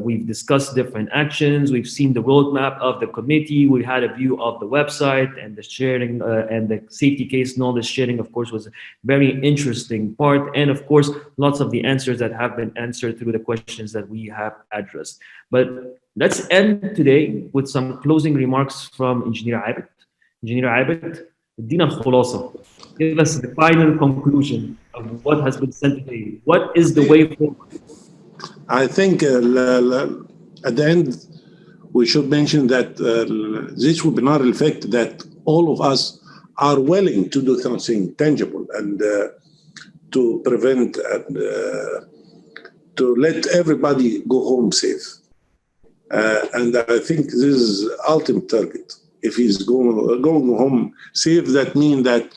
We've discussed different actions. We've seen the roadmap of the committee. We had a view of the website and the sharing and the safety case knowledge sharing, of course, was a very interesting part. And of course, lots of the answers that have been answered through the questions that we have addressed. But let's end today with some closing remarks from Engineer Abed. Engineer Abed, ادينا الخلاصة. Give us the final conclusion of what has been said today. What is the way forward?
I think at the end, we should mention that this webinar reflects that all of us are willing to do something tangible and to prevent and to let everybody go home safe. And I think this is the ultimate target. If he's going home safe, that means that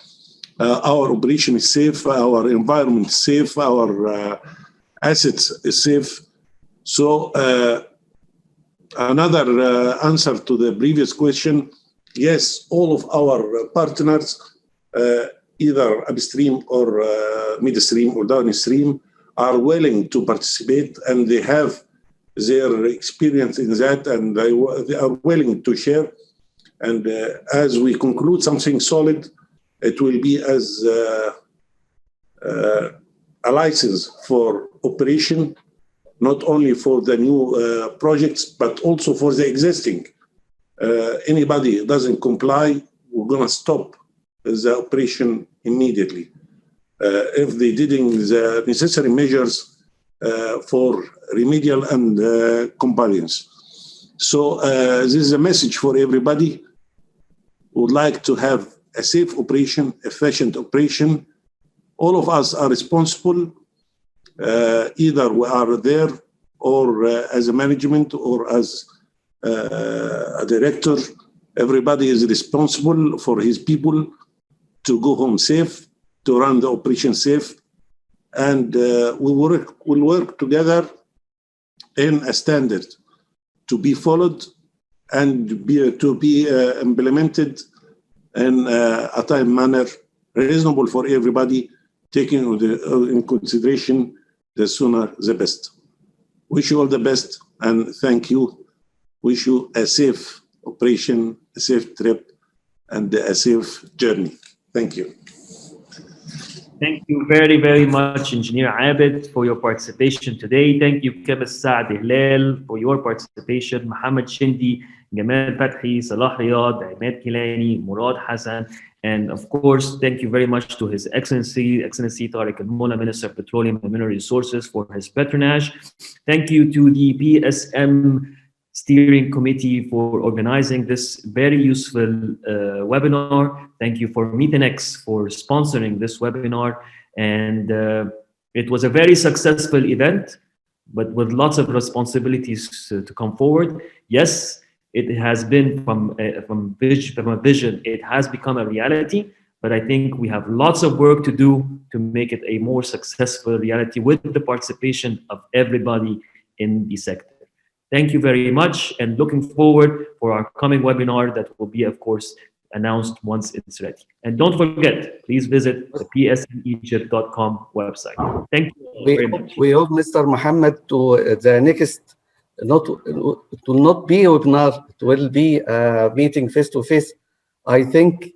our operation is safe, our environment is safe, our assets is safe. So another answer to the previous question, yes, all of our partners, either upstream or midstream or downstream, are willing to participate and they have their experience in that and they are willing to share. And as we conclude something solid, it will be as a license for operation, not only for the new projects, but also for the existing. Anybody who doesn't comply, we're going to stop the operation immediately. If they didn't the necessary measures for remedial and compliance. So this is a message for everybody who would like to have a safe operation, efficient operation. All of us are responsible, either we are there or as a management or as a director. Everybody is responsible for his people to go home safe, to run the operation safe, and we'll work together in a standard to be followed and to be implemented in a time manner reasonable for everybody, taking in consideration the sooner the best. Wish you all the best and thank you. Wish you a safe operation, a safe trip, and a safe journey. Thank you.
Thank you very, very much, Engineer Abed, for your participation today. Thank you, Chemist Saad Helal, for your participation. Mohammed Shindy, Gamal Fathy, Salah Riad, Emad Kilany, Mourad Hassan, and of course, thank you very much to His Excellency Tarek El-Molla, Minister of Petroleum and Mineral Resources, for his patronage. Thank you to the PSM Steering Committee for organizing this very useful webinar. Thank you for MeetNX for sponsoring this webinar. And it was a very successful event, but with lots of responsibilities to come forward. Yes, it has been from a vision, it has become a reality, but I think we have lots of work to do to make it a more successful reality with the participation of everybody in the sector. Thank you very much, and looking forward for our coming webinar that will be, of course, announced once it's ready. And don't forget, please visit the psmegypt.com website. Thank you very much.
We hope, Mr. Mohammed, to the next it will not be a webinar, it will be a meeting face to face. I think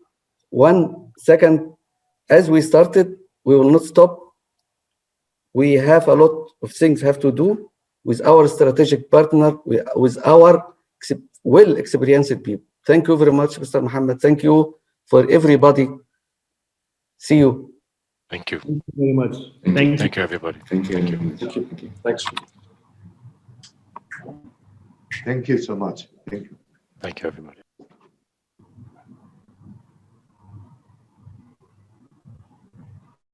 1 second, as we started, we will not stop. We have a lot of things have to do with our strategic partner, with our well-experienced people. Thank you very much, Mr. Mohammed. Thank you for everybody. See you.
Thank you.
Thank you very much.
Thank you, everybody.
Thank you.
Thank you. Thanks.
Thank you so much. Thank you.
Thank you, everybody.